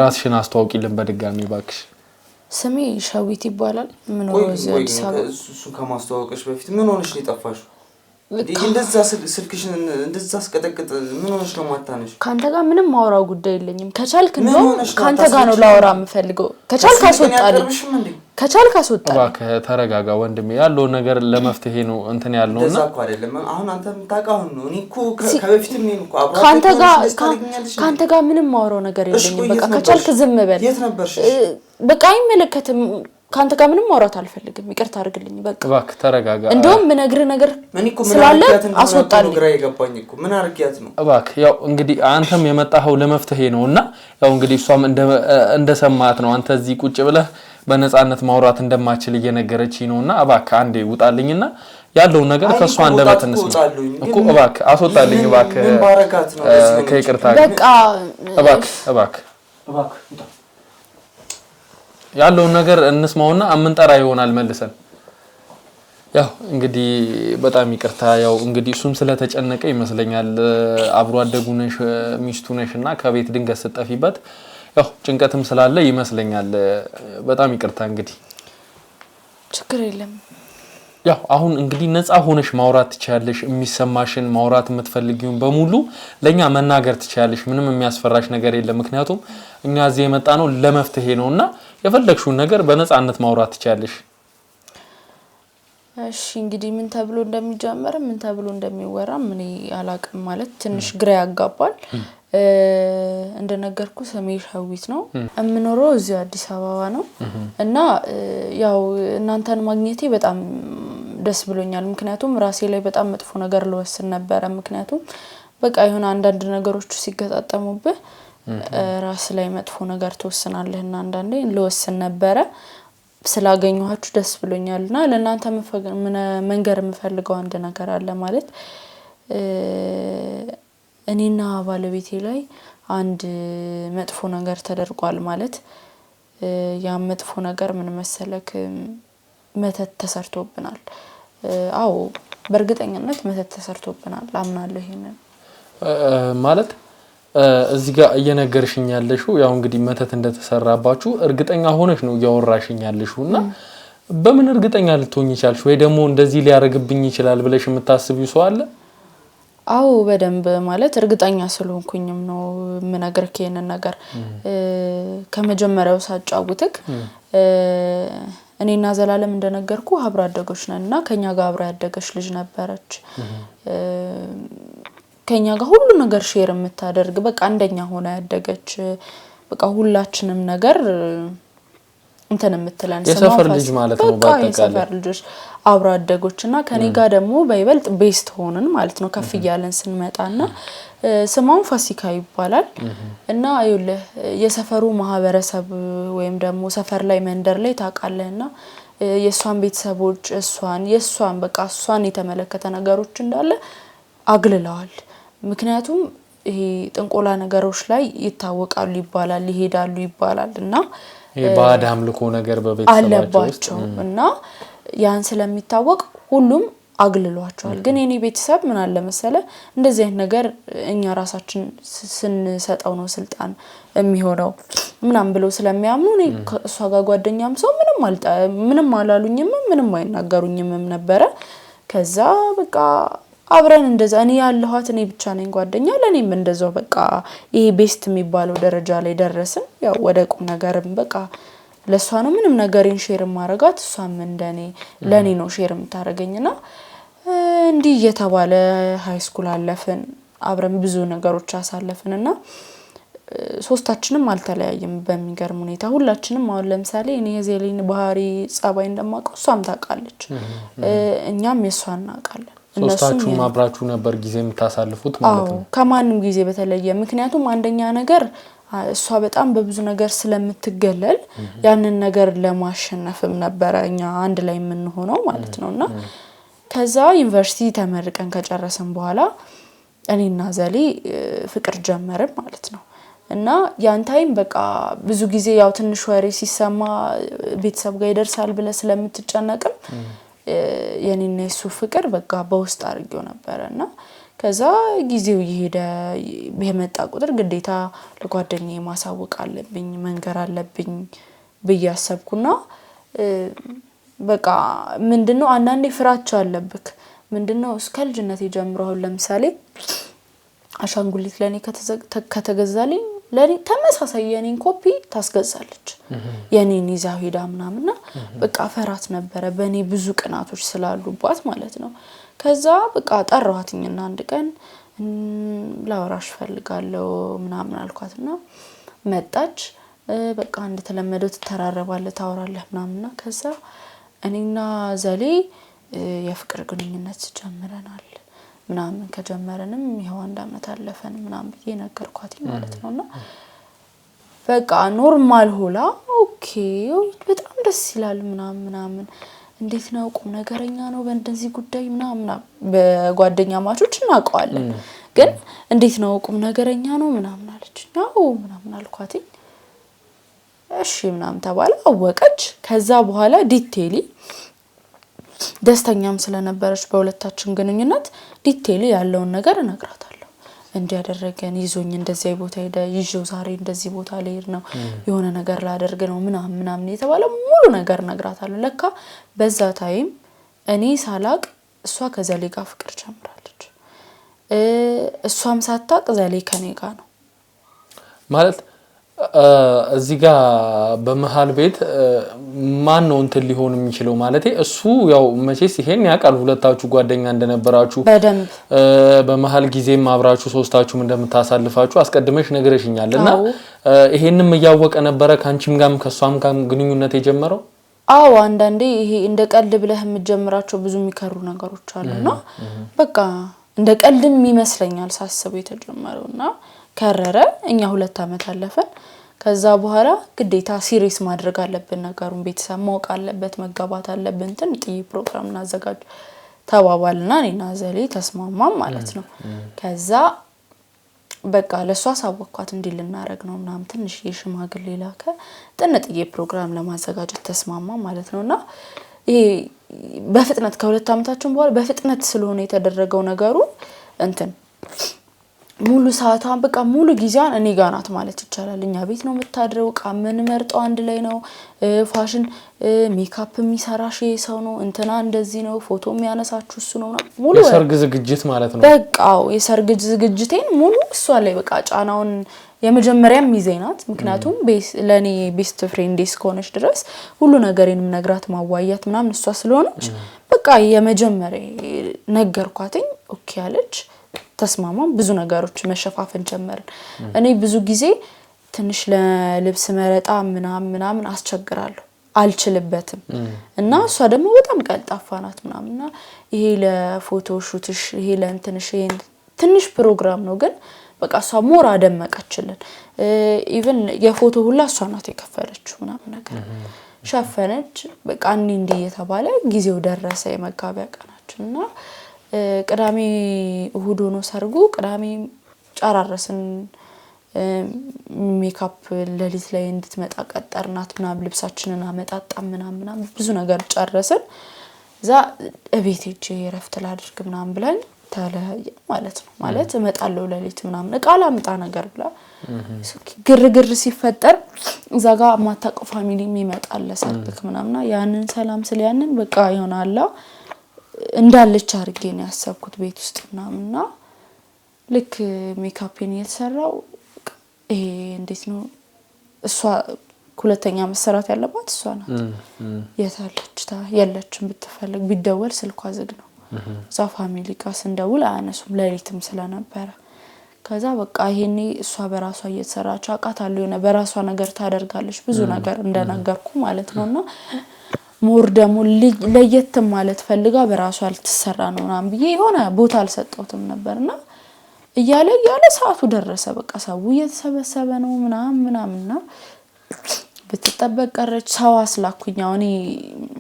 ራስሽን አስተዋውቂልን በድጋሚ ባክሽ። ስሜ ሸዊት ይባላል። ምን ሆነሽ አዲስ አበባ? እሱ ከማስተዋወቅሽ በፊት ምን ሆነሽ ነው የጠፋሽው? እንደዛ ስልክሽን እንደዛ አስቀጠቅጥ ምን ሆነሽ ነው ማታነሽ? ካንተ ጋር ምንም ማውራው ጉዳይ የለኝም። ከቻልክ ነው ካንተ ጋር ነው ላወራ የምፈልገው። ከቻልክ አስወጣልኝ። ከቻልክ አስወጣልኝ። እባክህ ተረጋጋ ወንድሜ። ያለው ነገር ለመፍትሄ ነው እንትን ያልነውና እንደዛ እኮ አይደለም። አሁን አንተ የምታውቀው ነው። እኔ እኮ ከበፊትም ነኝ እኮ አብራ ካንተ ጋር ምንም ማውራው ነገር የለኝም። በቃ ከቻልክ ዝም በል። የት ነበርሽ? በቃ አይመለከትም። ካንተ ጋር ምንም ማውራት አልፈልግም። ይቅርታ አድርግልኝ። በቃ እባክህ ተረጋጋ። እንደውም ምነግርህ ነገር ስላለ አስወጣልኝ። ግራ ይገባኝ እኮ ምን አርጊያት ነው? እባክህ ያው እንግዲህ አንተም የመጣኸው ለመፍትሄ ነውና ያው እንግዲህ እሷም እንደሰማት ነው አንተ እዚህ ቁጭ ብለህ በነፃነት ማውራት እንደማችል እየነገረችኝ ነውና እባክህ አንዴ ውጣልኝና ያለው ነገር ከሷ እንደበት እንስማ እኮ እባክህ አስወጣልኝ። እባክህ ምን ባረጋት ነው? ከይቅርታ በቃ እባክህ ያለው ነገር እንስማውና አምንጠራ ይሆናል መልሰን። ያው እንግዲህ በጣም ይቅርታ ያው እንግዲህ እሱም ስለተጨነቀ ይመስለኛል አብሮ አደጉ ነሽ ሚስቱ ነሽና ከቤት ድንገት ስትጠፊበት ያው ጭንቀትም ስላለ ይመስለኛል። በጣም ይቅርታ እንግዲህ ችግር የለም። ያው አሁን እንግዲህ ነፃ ሆነሽ ማውራት ትችያለሽ። የሚሰማሽን ማውራት የምትፈልጊውን በሙሉ ለኛ መናገር ትችያለሽ። ምንም የሚያስፈራሽ ነገር የለም። ምክንያቱም እኛ እዚህ የመጣ ነው ለመፍትሄ ነውና የፈለግሽውን ነገር በነፃነት ማውራት ትችያለሽ። እሺ እንግዲህ ምን ተብሎ እንደሚጀመር ምን ተብሎ እንደሚወራ ምን አላቅም። ማለት ትንሽ ግራ ያጋባል። እንደነገርኩ ስሜ ሸዊት ነው። እምኖረው እዚህ አዲስ አበባ ነው እና ያው እናንተን ማግኘቴ በጣም ደስ ብሎኛል። ምክንያቱም ራሴ ላይ በጣም መጥፎ ነገር ልወስን ነበር። ምክንያቱም በቃ የሆነ አንዳንድ ነገሮች ሲገጣጠሙብህ ራስ ላይ መጥፎ ነገር ተወስናለህና አንዳንዴ ልወስን ነበር። ስላገኘኋችሁ ደስ ብሎኛልና ለእናንተ መንገር የምፈልገው አንድ ነገር አለ። ማለት እኔና ባለቤቴ ላይ አንድ መጥፎ ነገር ተደርጓል። ማለት ያ መጥፎ ነገር ምን መሰለክ መተት ተሰርቶብናል። አዎ በእርግጠኝነት መተት ተሰርቶብናል አምናለሁ። ይሄንን ማለት እዚህ ጋር እየነገርሽኝ ያለሽው ያው እንግዲህ መተት እንደተሰራባችሁ እርግጠኛ ሆነሽ ነው እያወራሽኝ ያለሽውና በምን እርግጠኛ ልትሆኚ ይቻልሽ? ወይ ደግሞ እንደዚህ ሊያረግብኝ ይችላል ብለሽ የምታስቢው ሰው አለ? አዎ በደንብ ማለት እርግጠኛ ስለሆንኩኝም ነው ምነግርክ ይሄንን ነገር። ከመጀመሪያው ሳጫውትክ እኔና ዘላለም እንደነገርኩ አብራ አደጎች ነንና ከኛ ጋር አብራ ያደገች ልጅ ነበረች። ከኛ ጋር ሁሉ ነገር ሼር የምታደርግ በቃ አንደኛ ሆና ያደገች በቃ ሁላችንም ነገር እንትን የምትለን የሰፈር ልጅ ማለት ነው። በቃ የሰፈር ልጆች አብራ አደጎችና ከኔ ጋር ደግሞ በይበልጥ ቤስት ሆነን ማለት ነው ከፍ እያለን ስንመጣና ስሟን ፋሲካ ይባላል። እና ይኸውልህ የሰፈሩ ማህበረሰብ ወይም ደግሞ ሰፈር ላይ መንደር ላይ ታውቃለህና የሷን ቤተሰቦች የሷን በቃ እሷን የተመለከተ ነገሮች እንዳለ አግልለዋል። ምክንያቱም ይሄ ጥንቆላ ነገሮች ላይ ይታወቃሉ ይባላል ይሄዳሉ ይባላል እና ባዕድ አምልኮ ነገር በቤተሰባቸው ውስጥ እና ያን ስለሚታወቅ ሁሉም አግልሏቸዋል። ግን የኔ ቤተሰብ ምን አለ መሰለ እንደዚህ አይነት ነገር እኛ ራሳችን ስንሰጠው ነው ስልጣን የሚሆነው ምናምን ብለው ስለሚያምኑ እኔ እሷ ጋር ጓደኛም ሰው ምንም አላሉኝም ምንም አይናገሩኝም ነበር። ከዛ በቃ አብረን እንደዛ እኔ ያለኋት እኔ ብቻ ነኝ ጓደኛ ለኔም እንደዛው በቃ ይሄ ቤስት የሚባለው ደረጃ ላይ ደረስን። ያው ወደ ቁም ነገርም በቃ ለሷ ነው ምንም ነገርን ሼር ማረጋት እሷም እንደኔ ለኔ ነው ሼር የምታረገኝና እንዲህ እየተባለ ሃይ ስኩል አለፍን አብረን ብዙ ነገሮች አሳለፍንና ሶስታችንም አልተለያየም በሚገርም ሁኔታ ሁላችንም። አሁን ለምሳሌ እኔ የዜሊን ባህሪ ጸባይ እንደማውቀው እሷም ታውቃለች እኛም የሷን እናውቃለን። ሶስታችሁም አብራችሁ ነበር ጊዜ የምታሳልፉት ማለት ነው? ከማንም ጊዜ በተለየ ምክንያቱም አንደኛ ነገር እሷ በጣም በብዙ ነገር ስለምትገለል ያንን ነገር ለማሸነፍም ነበር እኛ አንድ ላይ የምንሆነው ማለት ነውና ከዛ ዩኒቨርሲቲ ተመርቀን ከጨረሰን በኋላ እኔና ዘሊ ፍቅር ጀመርን ማለት ነው። እና ያን ታይም በቃ ብዙ ጊዜ ያው ትንሽ ወሬ ሲሰማ ቤተሰብ ጋር ይደርሳል ብለ ስለምትጨነቅም የኔና የሱ ፍቅር በቃ በውስጥ አርጌው ነበርና ከዛ ጊዜው ይሄደ በመጣ ቁጥር ግዴታ ለጓደኛዬ ማሳወቅ አለብኝ መንገር አለብኝ በያሰብኩና በቃ ምንድነው አንዳንዴ ፍራቻ አለብክ ምንድነው እስከ ልጅነቴ ጀምሮ አሁን ለምሳሌ አሻንጉሊት ለኔ ከተገዛልኝ ለኔ ተመሳሳይ የኔን ኮፒ ታስገዛለች የኔን ይዛው ሄዳ ምናምንና በቃ ፈራት ነበር በኔ ብዙ ቅናቶች ስላሉባት ማለት ነው ከዛ በቃ ጠራዋትኝና አንድ ቀን ላወራሽ ፈልጋለሁ ምናምን አልኳትና መጣች በቃ አንድ ተለመደው ተተራረባለ ታወራለህ ምናምንና ከዛ እኔና ዘሌ የፍቅር ግንኙነት ጀምረናል ምናምን ከጀመረንም ይሄው አንድ አመት አለፈን ምናምን ብዬ ነገርኳት ማለት ነውና በቃ ኖርማል ሆላ ኦኬ በጣም ደስ ይላል ምናምን እንዴት ነው ቁም ነገረኛ ነው በእንደዚህ ጉዳይ ምናምን በጓደኛ ማቾች እናቀዋለን ግን እንዴት ነው ቁም ነገረኛ ነው ምናምን አለች ያው ምናምን አልኳት እሺ ምናምን ተባለ አወቀች ከዛ በኋላ ዲቴይሊ ደስተኛም ስለነበረች በሁለታችን ግንኙነት ዲቴይሊ ያለውን ነገር እነግራታለሁ እንዲያደረገን ይዞኝ እንደዚህ ቦታ ሄደ ይዤው ዛሬ እንደዚህ ቦታ ልሄድ ነው የሆነ ነገር ላደርግ ነው ምናምን የተባለ ሙሉ ነገር እነግራታለሁ ለካ በዛ ታይም እኔ ሳላቅ እሷ ከዘሌ ጋር ፍቅር ጀምራለች እሷም ሳታቅ ዘሌ ከኔ ጋር ነው ማለት እዚህ ጋር በመሃል ቤት ማን ነው እንትን ሊሆን የሚችለው ማለት እሱ ያው መቼስ ይሄን ያቃል ሁለታችሁ ጓደኛ እንደነበራችሁ በደንብ በመሃል ጊዜም አብራችሁ ሶስታችሁም እንደምታሳልፋችሁ አስቀድመሽ ነገርሽኛልና ይሄንም ያወቀ ነበር ካንቺም ጋርም ከሷም ጋር ግንኙነት የጀመረው አዎ አንዳንዴ ይሄ እንደ ቀልድ ብለህ የምትጀምራቸው ብዙ የሚከሩ ነገሮች አሉና በቃ እንደ ቀልድም ይመስለኛል ሳስበው የተጀመረውና ከረረ እኛ 2 አመት አለፈን ከዛ በኋላ ግዴታ ሲሪየስ ማድረግ አለብን ነገሩን ቤተሰብ ማወቅ አለበት መጋባት አለብን ጥይ ፕሮግራም እናዘጋጅ ተባባልና እኔና ዘሌ ተስማማም ማለት ነው ከዛ በቃ ለሷ ሳወቅኳት እንዲል እናረግ ነው ምናምን ትንሽ የሽማግሌ ላከ ጥንጥዬ ፕሮግራም ለማዘጋጀት ተስማማ ማለት ነውና ይሄ በፍጥነት ከ2 አመታችን በኋላ በፍጥነት ስለሆነ የተደረገው ነገሩ እንትን ሙሉ ሰዓቷን በቃ ሙሉ ጊዜዋን እኔ ጋር ናት ማለት ይቻላል እኛ ቤት ነው የምታድረው ቃምን መርጠው አንድ ላይ ነው ፋሽን ሜካፕ የሚሰራሽ ሰው ነው እንትና እንደዚህ ነው ፎቶ የሚያነሳችሁ እሱ ነው ሙሉ የሰርግ ዝግጅት ማለት ነው በቃው የሰርግ ዝግጅቴን ሙሉ እሷ ላይ በቃ ጫናውን የመጀመሪያም ሚዜናት ምክንያቱም ለኔ ቤስት ፍሬንድ እስከሆነች ድረስ ሁሉ ነገሬንም ነግራት ማዋያት ምናምን እሷ ስለሆነች በቃ የመጀመሪያ ነገርኳትኝ ኦኬ አለች ተስማማም ብዙ ነገሮች መሸፋፈን ጀመርን እኔ ብዙ ጊዜ ትንሽ ለልብስ መረጣ ምናምን አስቸግራለሁ አልችልበትም እና እሷ ደግሞ በጣም ቀልጣፋ ናት ምናምንና ይሄ ለፎቶ ሹትሽ ይሄ ለእንትንሽ ትንሽ ፕሮግራም ነው ግን በቃ እሷ ሞራ ደመቀችልን ኢቭን የፎቶ ሁላ እሷ ናት የከፈለችው ምናምን ነገር ሸፈነች በቃ እንዴ የተባለ ጊዜው ደረሰ የመጋቢያ ቀናችንና ቅዳሜ እሁድ ሆኖ ሰርጉ ቅዳሜ ጫራረስን ሜካፕ ለሊት ላይ እንድትመጣ ቀጠርናት ምናምን ልብሳችንን አመጣጣም ምናምን ብዙ ነገር ጨረስን ዛ እቤት ሄጄ ረፍት ላድርግ ምናምን ብለን ተለያየ ማለት ነው ማለት እመጣለሁ ለሊት ምናምን እቃላ አምጣ ነገር ብላ ግርግር ሲፈጠር እዛ ጋር ማታቀው ፋሚሊ ይመጣል ለሰርግ ምናምንና ያንን ሰላም ስለ ያንን በቃ ይሆናል እንዳለች አርጌ ነው ያሰብኩት ቤት ውስጥ ምናምንና ልክ ሜካፕን የተሰራው ይሄ እንዴት ነው እሷ ሁለተኛ መሰራት ያለባት እሷ ናት የታለች ያለችም ብትፈልግ ቢደወል ስልኳ ዝግ ነው ዛ ፋሚሊ ጋር ስንደውል አያነሱም ለሊትም ስለነበረ ከዛ በቃ ይሄኔ እሷ በራሷ እየተሰራች አቃታለሁ የሆነ በራሷ ነገር ታደርጋለች ብዙ ነገር እንደነገርኩ ማለት ነውና ሞር ደግሞ ለየት ማለት ፈልጋ በራሷ አልተሰራ ነው ምናምን ብዬ የሆነ ቦታ አልሰጠውትም ነበርና እያለ ሰዓቱ ደረሰ በቃ ሰው እየተሰበሰበ ነው ምናምንና በተጠበቅ ቀረች ሰው አስላኩኛው እኔ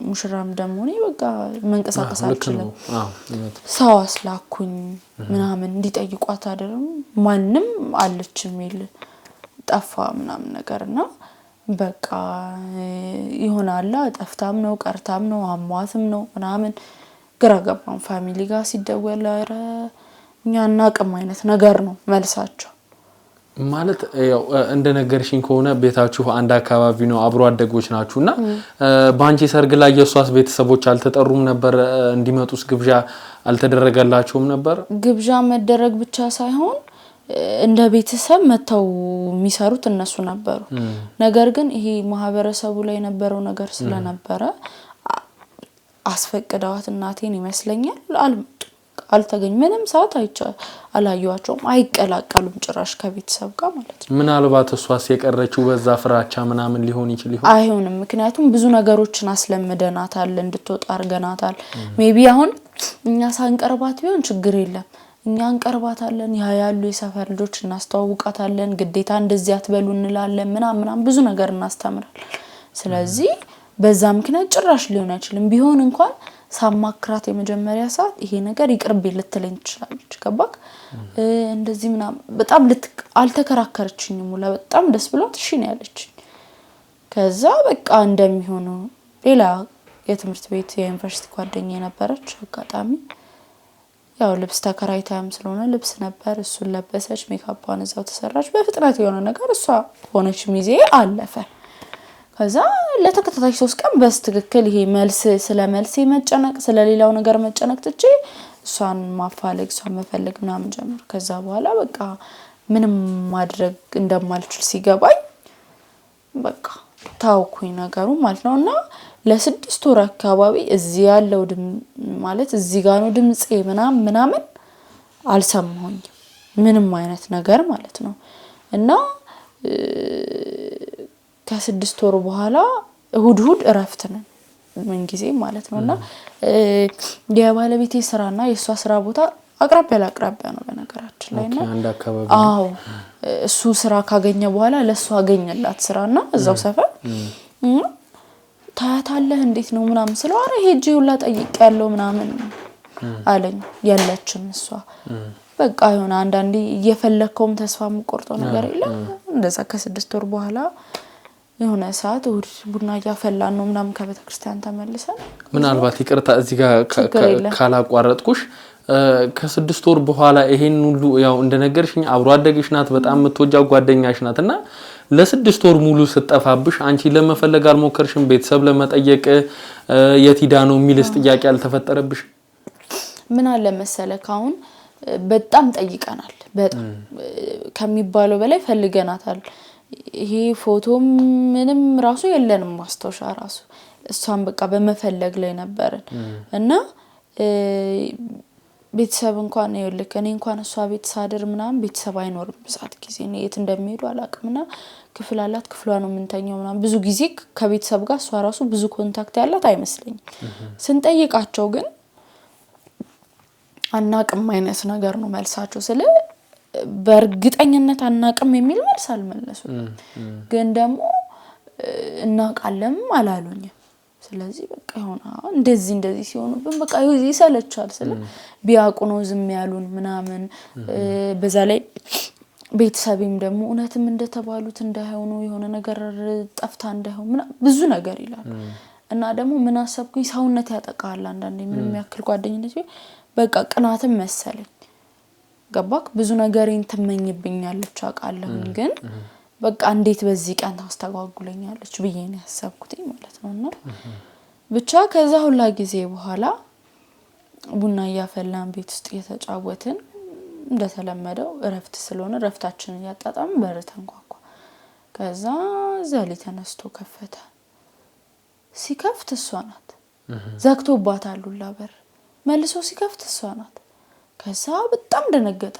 ሙሽራም ደግሞ እኔ በቃ መንቀሳቀስ አልችልም ሰው አስላኩኝ ምናምን እንዲጠይቋት አደረም ማንንም አለች የሚል ጠፋ ምናምን ነገርና በቃ ይሆናል ጠፍታም ነው ቀርታም ነው አሟትም ነው ምናምን ግራ ገባን ፋሚሊ ጋር ሲደወል አረ እኛና አቅም አይነት ነገር ነው መልሳቸው ማለት ያው እንደነገርሽኝ ከሆነ ቤታችሁ አንድ አካባቢ ነው አብሮ አደጎች ናችሁና ባንቺ ሰርግ ላይ የሷስ ቤተሰቦች አልተጠሩም ነበር እንዲመጡስ ግብዣ አልተደረገላቸውም ነበር ግብዣ መደረግ ብቻ ሳይሆን እንደ ቤተሰብ መተው የሚሰሩት እነሱ ነበሩ ነገር ግን ይሄ ማህበረሰቡ ላይ የነበረው ነገር ስለነበረ አስፈቅደዋት እናቴን ይመስለኛል አልተገኝ ምንም ሰዓት አላዩዋቸውም አይቀላቀሉም ጭራሽ ከቤተሰብ ጋር ማለት ነው ምናልባት እሷስ የቀረችው በዛ ፍራቻ ምናምን ሊሆን ይችላል አይሆንም ምክንያቱም ብዙ ነገሮችን አስለምደናታል እንድትወጣ አርገናታል ሜቢ አሁን እኛ ሳንቀርባት ቢሆን ችግር የለም እኛ እንቀርባታለን ያያሉ የሰፈር ልጆች እናስተዋውቃታለን ግዴታ እንደዚህ አትበሉ እንላለን ምናምን ብዙ ነገር እናስተምራለን ስለዚህ በዛ ምክንያት ጭራሽ ሊሆን አይችልም ቢሆን እንኳን ሳማክራት የመጀመሪያ ሰዓት ይሄ ነገር ይቅርብ ልትለኝ ትችላለች ገባክ እንደዚህ ምናምን በጣም አልተከራከረችኝም ሙላ በጣም ደስ ብሏት እሺ ነው ያለችኝ ከዛ በቃ እንደሚሆነው ሌላ የትምህርት ቤት የዩኒቨርሲቲ ጓደኛዬ ነበረች አጋጣሚ ያው ልብስ ተከራይታም ስለሆነ ልብስ ነበር እሱን ለበሰች ሜካፓን እዛው ተሰራች በፍጥነት የሆነ ነገር እሷ ሆነች ሚዜ አለፈ ከዛ ለተከታታይ 3 ቀን በስትክክል ይሄ መልስ ስለመልስ መጨነቅ ስለሌላው ነገር መጨነቅ ትቼ እሷን ማፋለግ እሷን መፈለግ ምናምን ጀመር ከዛ በኋላ በቃ ምንም ማድረግ እንደማልችል ሲገባኝ በቃ ታውኩኝ ነገሩ ማለት ነውና ለ6 ወር አካባቢ እዚህ ያለው ማለት እዚህ ጋር ነው ድምጼ ምናምን አልሰማሁኝ ምንም አይነት ነገር ማለት ነው እና ከ6 ወር በኋላ እሁድ እረፍት ነን ምን ጊዜ ማለት ነውና የባለቤቴ ስራና የሷ ስራ ቦታ አቅራቢያ ነው በነገራችን ላይና አንድ አካባቢ አዎ እሱ ስራ ካገኘ በኋላ ለሷ አገኘላት ስራና እዛው ሰፈር ታያታለህ እንዴት ነው ምናምን ስለው አረ ሄጄ ሁላ ጠይቄያለሁ ምናምን አለኝ ያለችም እሷ በቃ ይሆነ አንዳንዴ እየፈለከውም ተስፋ መቆርጦ ነገር የለም እንደዛ ከ6 ወር በኋላ የሆነ ሰዓት ቡና ያፈላን ነው ምናምን ከቤተክርስቲያን ተመልሰን ምናልባት ይቅርታ እዚህ ጋር ካላቋረጥኩሽ ከ6 ወር በኋላ ይሄን ሁሉ ያው እንደነገርሽኝ አብሮ አደግሽ ናት በጣም ምትወጃው ጓደኛሽ ናትና ለ6 ወር ሙሉ ስጠፋብሽ አንቺ ለመፈለግ አልሞከርሽም ቤተሰብ ለመጠየቅ የቲዳ ነው የሚልስ ጥያቄ አልተፈጠረብሽ ምን አለ መሰለህ አሁን በጣም ጠይቀናል በጣም ከሚባለው በላይ ፈልገናታል ይሄ ፎቶ ምንም ራሱ የለንም ማስተዋሻ ራሱ እሷን በቃ በመፈለግ ላይ ነበርን እና ቤተሰብ እንኳን ይልክ እኔ እንኳን እሷ ቤት ሳድር ምናምን ቤተሰብ አይኖርም በዛት ጊዜ ነው የት እንደሚሄዱ አላቅምና ክፍል አላት ክፍሏ ነው ምንተኛው ምናምን ብዙ ጊዜ ከቤተሰብ ጋር እሷ ራሱ ብዙ ኮንታክት ያላት አይመስልኝም ስንጠይቃቸው ግን አናቅም አይነስ ነገር ነው መልሳቸው ስለ በርግጠኝነት አናቅም የሚል መልስ አልመለሱም ግን ደግሞ እናቃለም አላሉኝ ስለዚህ በቃ ይሆና እንደዚህ ሲሆኑብን በቃ ይሰለቻል ስለ ቢያቁ ነው ዝም ያሉን ምናምን በዛ ላይ ቤተሰብም ደግሞ እውነትም እንደተባሉት እንዳይሆኑ የሆነ ነገር ጠፍታ እንዳይሆን ብዙ ነገር ይላል እና ደግሞ ምን አሰብኩኝ ሰውነት ያጠቃል አንዳንዴ ምንም ያክል ጓደኝነት በቃ ቅናትም መሰለኝ ገባክ ብዙ ነገርን ተመኝብኛለች አቃለሁ ግን በቃ እንዴት በዚህ ቀን ታስተጓጉለኛለች ብዬ ነው ያሰብኩት ማለት ነውና ብቻ ከዛ ሁላ ጊዜ በኋላ ቡና ያፈላን ቤት ውስጥ የተጫወትን እንደተለመደው እረፍት ስለሆነ እረፍታችንን ያጣጣም በር ተንኳኳ ከዛ ዘሊ ተነስቶ ከፈተ ሲከፍት እሷ ናት ዘግቶባታል ሁላ በር መልሶ ሲከፍት እሷ ናት ከዛ በጣም ደነገጠ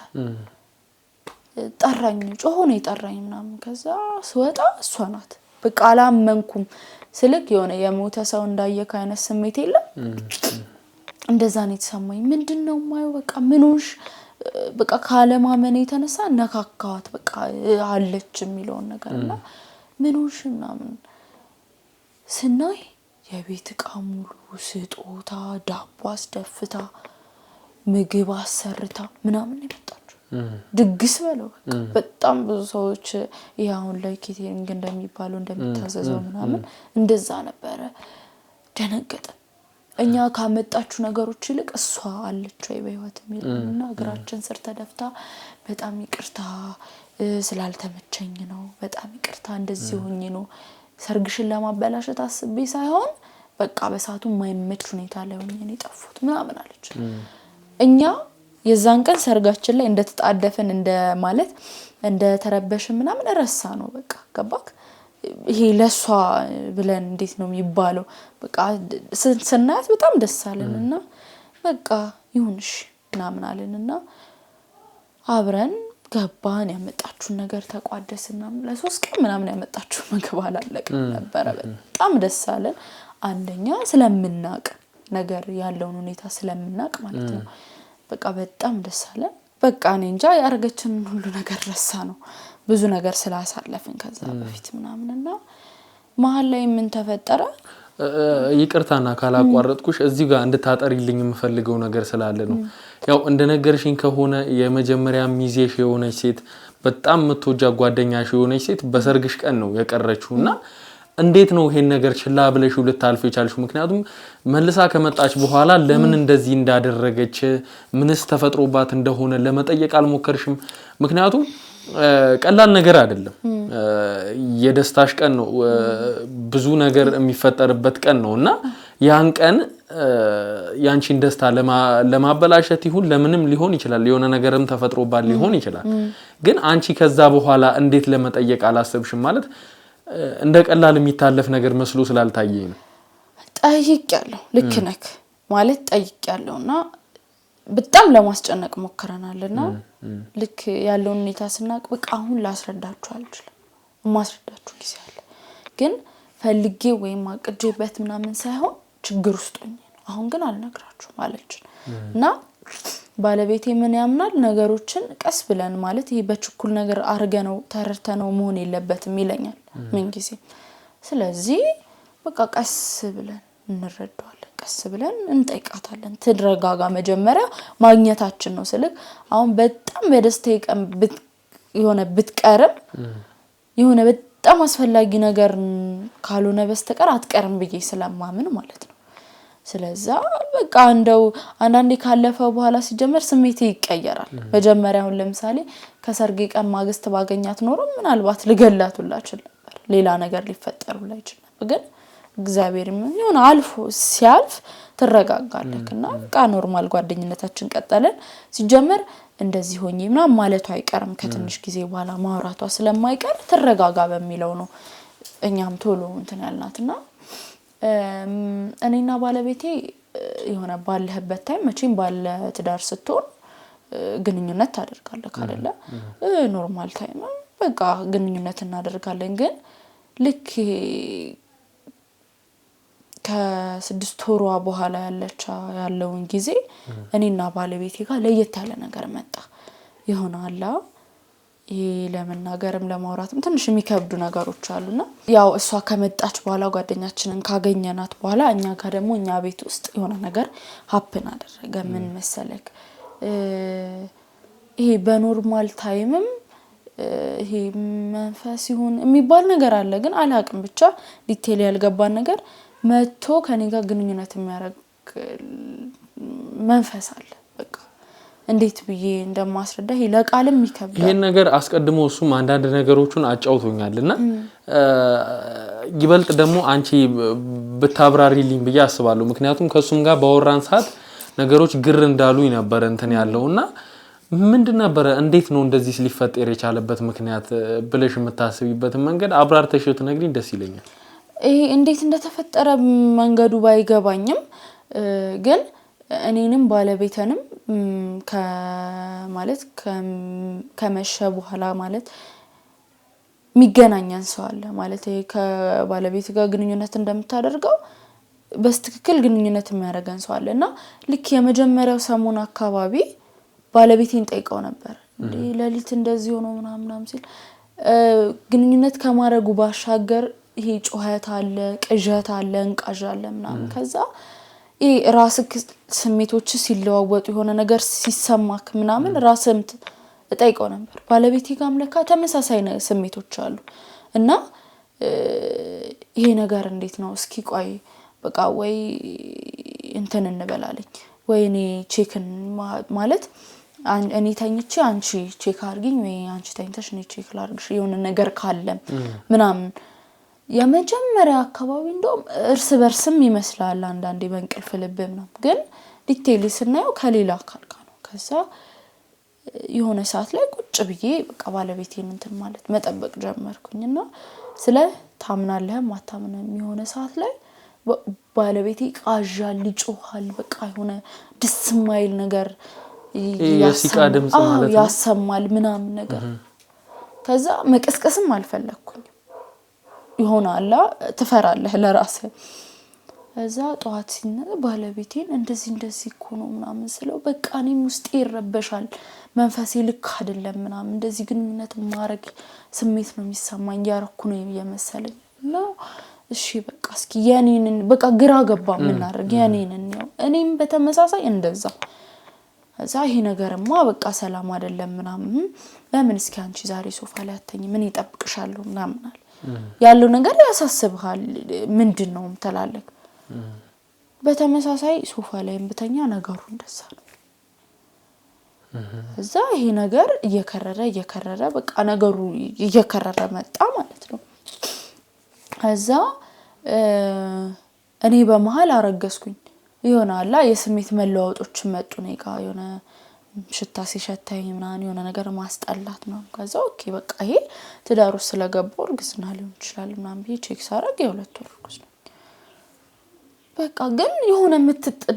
ጠራኝ ጮሆ ነው የጠራኝ ምናምን ከዛ ስወጣ እሷ ናት በቃ አላመንኩም ስልክ የሆነ የሞተ ሰው እንዳየክ አይነት ስሜት የለም እንደዛ ነው የተሰማኝ ምንድነው ማየው በቃ ምንሽ በቃ ካለማመን የተነሳ ነካካዋት በቃ አለች የሚለው ነገርና ምንሽ ምናምን ስናይ የቤት ዕቃ ሙሉ ስጦታ ዳቦ አስደፍታ ምግብ አሰርታ ምናምን ይመጣችሁ ድግስ በለው በጣም ብዙ ሰዎች ያውን ላይ ኬተሪንግ እንደሚባለው እንደሚታዘዘው ምናምን እንደዛ ነበር ደነገጠ እኛ ካመጣችሁ ነገሮች ይልቅ እሷ አለች ወይ በህይወት የሚልና እግራችን ስር ተደፍታ በጣም ይቅርታ ስላልተመቸኝ ነው በጣም ይቅርታ እንደዚህ ሆኜ ነው ሰርግሽን ለማበላሸት አስቤ ሳይሆን በቃ በሳቱ ማይመች ሁኔታ ላይ ሆኜ ነው የጠፉት ምናምን አለች እኛ የዛን ቀን ሰርጋችን ላይ እንደተጣደፈን እንደ ማለት እንደ ተረበሽን ምናምን ረሳ ነው በቃ ገባክ ይሄ ለሷ ብለን እንዴት ነው የሚባለው በቃ ስናያት በጣም ደስ አለንና በቃ ይሁንሽ ምናምን አለንና አብረን ገባን ያመጣችው ነገር ተቋደስና ለሶስት ቀን ምናምን ያመጣችው ምግብ አላለቀም ነበር በጣም ደስ አለን አንደኛ ስለምናቅ ነገር ያለውን ሁኔታ ስለምናቅ ማለት ነው በቃ በጣም ደስ አለን በቃ እኔ እንጃ ያርገችን ሁሉ ነገር ረሳ ነው ብዙ ነገር ስላሳለፈን ከዛ በፊት ምናምንና መሃል ላይ ምን ተፈጠረ ይቅርታና ካላቋረጥኩሽ እዚህ ጋር እንድታጠሪልኝ የምፈልገው ነገር ስላለ ነው ያው እንደነገርሽኝ ከሆነ የመጀመሪያ ሚዜሽ የሆነች ሴት በጣም ምትወጃ ጓደኛሽ የሆነች ሴት በሰርግሽ ቀን ነው የቀረችውና እንዴት ነው ይሄን ነገር ችላ ብለሽ ልታልፍ የቻልሽ ምክንያቱም መልሳ ከመጣች በኋላ ለምን እንደዚህ እንዳደረገች ምንስ ተፈጥሮባት እንደሆነ ለመጠየቅ አልሞከርሽም ምክንያቱም ቀላል ነገር አይደለም የደስታሽ ቀን ነው ብዙ ነገር የሚፈጠርበት ቀን ነውና ያን ቀን ያንቺን ደስታ ለማበላሸት ይሁን ለምንም ሊሆን ይችላል የሆነ ነገርም ተፈጥሮባት ሊሆን ይችላል ግን አንቺ ከዛ በኋላ እንዴት ለመጠየቅ አላሰብሽም ማለት እንደ ቀላል የሚታለፍ ነገር መስሎ ስላልታየኝ ነው ጠይቄያለሁ ልክ ነክ ማለት ጠይቄያለሁና በጣም ለማስጨነቅ ሞክረናልና ልክ ያለውን ሁኔታ ስናቅ በቃ አሁን ላስረዳችሁ አልችልም ማስረዳችሁ ጊዜ አለ ግን ፈልጌ ወይም አቅጄበት ምናምን ሳይሆን ችግር ውስጥ ሆኜ ነው አሁን ግን አልነግራችሁም አለችና ባለቤቴ ምን ያምናል ነገሮችን ቀስ ብለን ማለት ይሄ በችኩል ነገር አርገነው ተረርተነው መሆን የለበትም ይለኛል ምን ጊዜ ስለዚህ በቃ ቀስ ብለን እንረዳዋለን ቀስ ብለን እንጠይቃታለን ትረጋጋ መጀመሪያ ማግኘታችን ነው ስልክ አሁን በጣም በደስታዬ ቀን የሆነ ብትቀርም የሆነ በጣም አስፈላጊ ነገር ካልሆነ በስተቀር አትቀርም ብዬ ስለማምን ማለት ነው ስለዚህ በቃ እንደው አንዳንዴ ካለፈ በኋላ ሲጀመር ስሜቴ ይቀየራል መጀመሪያ አሁን ለምሳሌ ከሰርጌ ቀን ማግስት ባገኛት ኖሮ ምናልባት ልገላቱላችሁ ነበር ሌላ ነገር ሊፈጠሩላ ይችላል ግን እግዚአብሔር ይሁን አልፎ ሲያልፍ ተረጋጋለክና በቃ ኖርማል ጓደኝነታችን ቀጠለን ሲጀመር እንደዚህ ሆኜና ማለቱ አይቀርም ከትንሽ ጊዜ በኋላ ማውራቷ ስለማይቀር ተረጋጋ በሚለው ነው እኛም ቶሎ እንትን ያልናትና እኔና ባለቤቴ የሆነ ባለህበት ታይም መቼም ባለ ትዳር ስትሆን ግንኙነት ታደርጋለህ አይደለ ኖርማል ታይም በቃ ግንኙነት እናደርጋለን ግን ልክ ከ6 ወሯ በኋላ ያለውን ጊዜ እኔና ባለቤቴ ጋር ለየት ያለ ነገር መጣ ይሆናል ይሄ ለመናገርም ለማውራትም ትንሽ የሚከብዱ ነገሮች አሉና ያው እሷ ከመጣች በኋላ ጓደኛችንን ካገኘናት በኋላ እኛ ጋር ደግሞ እኛ ቤት ውስጥ የሆነ ነገር ሀፕን አደረገ ምን መሰለክ ይሄ በኖርማል ታይምም ይሄ መንፈስ ይሁን የሚባል ነገር አለ ግን አላቅም ብቻ ዲቴል ያልገባን ነገር መጥቶ ከኔ ጋር ግንኙነት የሚያደርግ መንፈስ አለ በቃ እንዴት ብዬ እንደማስረዳ ይሄ ለቃልም ይከብዳል ይሄን ነገር አስቀድሞ እሱም አንዳንድ ነገሮችን አጫውቶኛልና ይበልጥ ደግሞ አንቺ ብታብራሪልኝ ብዬ አስባለሁ ምክንያቱም ከሱም ጋር ባወራን ሰዓት ነገሮች ግር እንዳሉኝ ነበር እንትን ያለውና ምንድን ነበር እንዴት ነው እንደዚህ ሊፈጠር የቻለበት ምክንያት ብለሽ የምታስቢበት መንገድ አብራርተሽ ትነግሪኝ ደስ ይለኛል ይሄ እንዴት እንደተፈጠረ መንገዱ ባይገባኝም ግን እኔንም ባለቤተንም ከማለት ከመሸ በኋላ ማለት ሚገናኛን ሰው አለ ማለት ከባለቤት ጋር ግንኙነት እንደምታደርገው በስትክክል ግንኙነት የሚያደርገን ሰው አለና ልክ የመጀመሪያው ሰሞን አካባቢ ባለቤቴን ጠይቀው ነበር ለሊት እንደዚህ ሆኖ ምናምን ሲል ግንኙነት ከማረጉ ባሻገር ይሄ ጮህት አለ ቅዠት አለ እንቃዣለ ምናምን ከዛ ይሄ ራስክ ስሜቶች ሲለዋወጡ የሆነ ነገር ሲሰማክ ምናምን ራስም ጠይቀው ነበር ባለቤቴ ጋርም ለካ ተመሳሳይ ስሜቶች አሉ እና ይሄ ነገር እንዴት ነው እስኪ ቆይ በቃ ወይ እንትን እንበላለኝ ወይ እኔ ቼክን ማለት እኔ ተኝቼ አንቺ ቼክ አድርጊኝ ወይ አንቺ ተኝተሽ እኔ ቼክ ላድርግሽ የሆነ ነገር ካለ ምናምን የመጀመሪያ አካባቢ እንደውም እርስ በርስም ይመስላል አንዳንዴ በእንቅልፍ ልብም ነው ግን ዲቴይል ስናየው ከሌላ አካል ጋር ነው ከዛ የሆነ ሰዓት ላይ ቁጭ ብዬ በቃ ባለቤቴን እንትን ማለት መጠበቅ ጀመርኩኝና ስለ ታምናለህ ማታምነም የሆነ ሰዓት ላይ ባለቤቴ ቃዣል ይጮሃል በቃ የሆነ ደስ የማይል ነገር የሲቃ ድምጽ ማለት ነው ያሰማል ምናምን ነገር ከዛ መቀስቀስም አልፈለኩኝ ይሆናል ትፈራለህ ለራስህ እዛ ጧት ሲነሳ ባለቤቴን እንደዚህ እኮ ነው ምናምን ስለው በቃ እኔም ውስጤ ይረበሻል መንፈሴ ልክ አይደለም ምናምን እንደዚህ ግንኙነት ማረግ ስሜት ነው የሚሰማኝ ያረኩ ነው የመሰለኝ ነው እሺ በቃ እስኪ ያኔን በቃ ግራ ገባ ምን አድርግ ያኔን ነው እኔም በተመሳሳይ እንደዛ እዛ ይሄ ነገርማ በቃ ሰላም አይደለም ምናምን ለምን እስኪ አንቺ ዛሬ ሶፋ ላይ አተኝ ምን ይጠብቅሻል ምናምን አለ ያለው ነገር ያሳስብሃል ምንድነው ተላለክ በተመሳሳይ ሶፋ ላይ እንብተኛ ነገሩ እንደዛ ነው እዛ ይሄ ነገር እየከረረ በቃ ነገሩ እየከረረ መጣ ማለት ነው እዛ እኔ በመሃል አረገዝኩኝ ይሆናል የስሜት መለዋወጦች መጡ ነይጋ የሆነ ሽታ ሲሸተኝ ምናምን የሆነ ነገር ማስጠላት ነው ከዛ ኦኬ በቃ ይሄ ትዳሩ ስለገባው እርግዝና ሊሆን ይችላል ምናምን ብዬ ቼክ ሳረግ የሁለት ወር እርግዝ ነው በቃ ግን የሆነ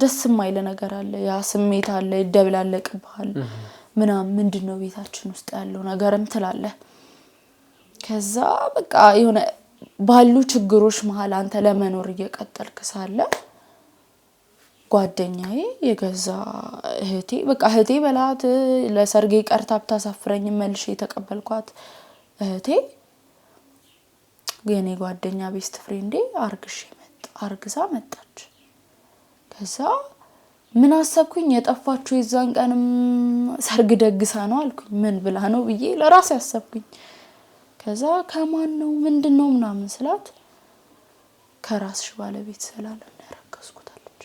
ደስ የማይል ነገር አለ ያ ስሜት አለ ይደብላለቅብሃል ምናምን ምንድነው ቤታችን ውስጥ ያለው ነገርም ትላለህ ከዛ በቃ የሆነ ባሉ ችግሮች መሃል አንተ ለመኖር እየቀጠልክ ሳለ ጓደኛዬ የገዛ እህቴ በቃ እህቴ በላት ለሰርጌ ቀርታ ብታሳፍረኝ መልሽ የተቀበልኳት እህቴ የኔ ጓደኛ ቤስት ፍሬንዴ አርግዛ መጣች ከዛ ምን አሰብኩኝ የጠፋችሁ የዛን ቀንም ሰርግ ደግሳ ነው አልኩኝ ምን ብላ ነው ብዬ ለራሴ አሰብኩኝ ከዛ ከማን ነው ምንድነው ምናምን ስላት ከራስሽ ባለቤት ስላለ ያረከስኩት አለች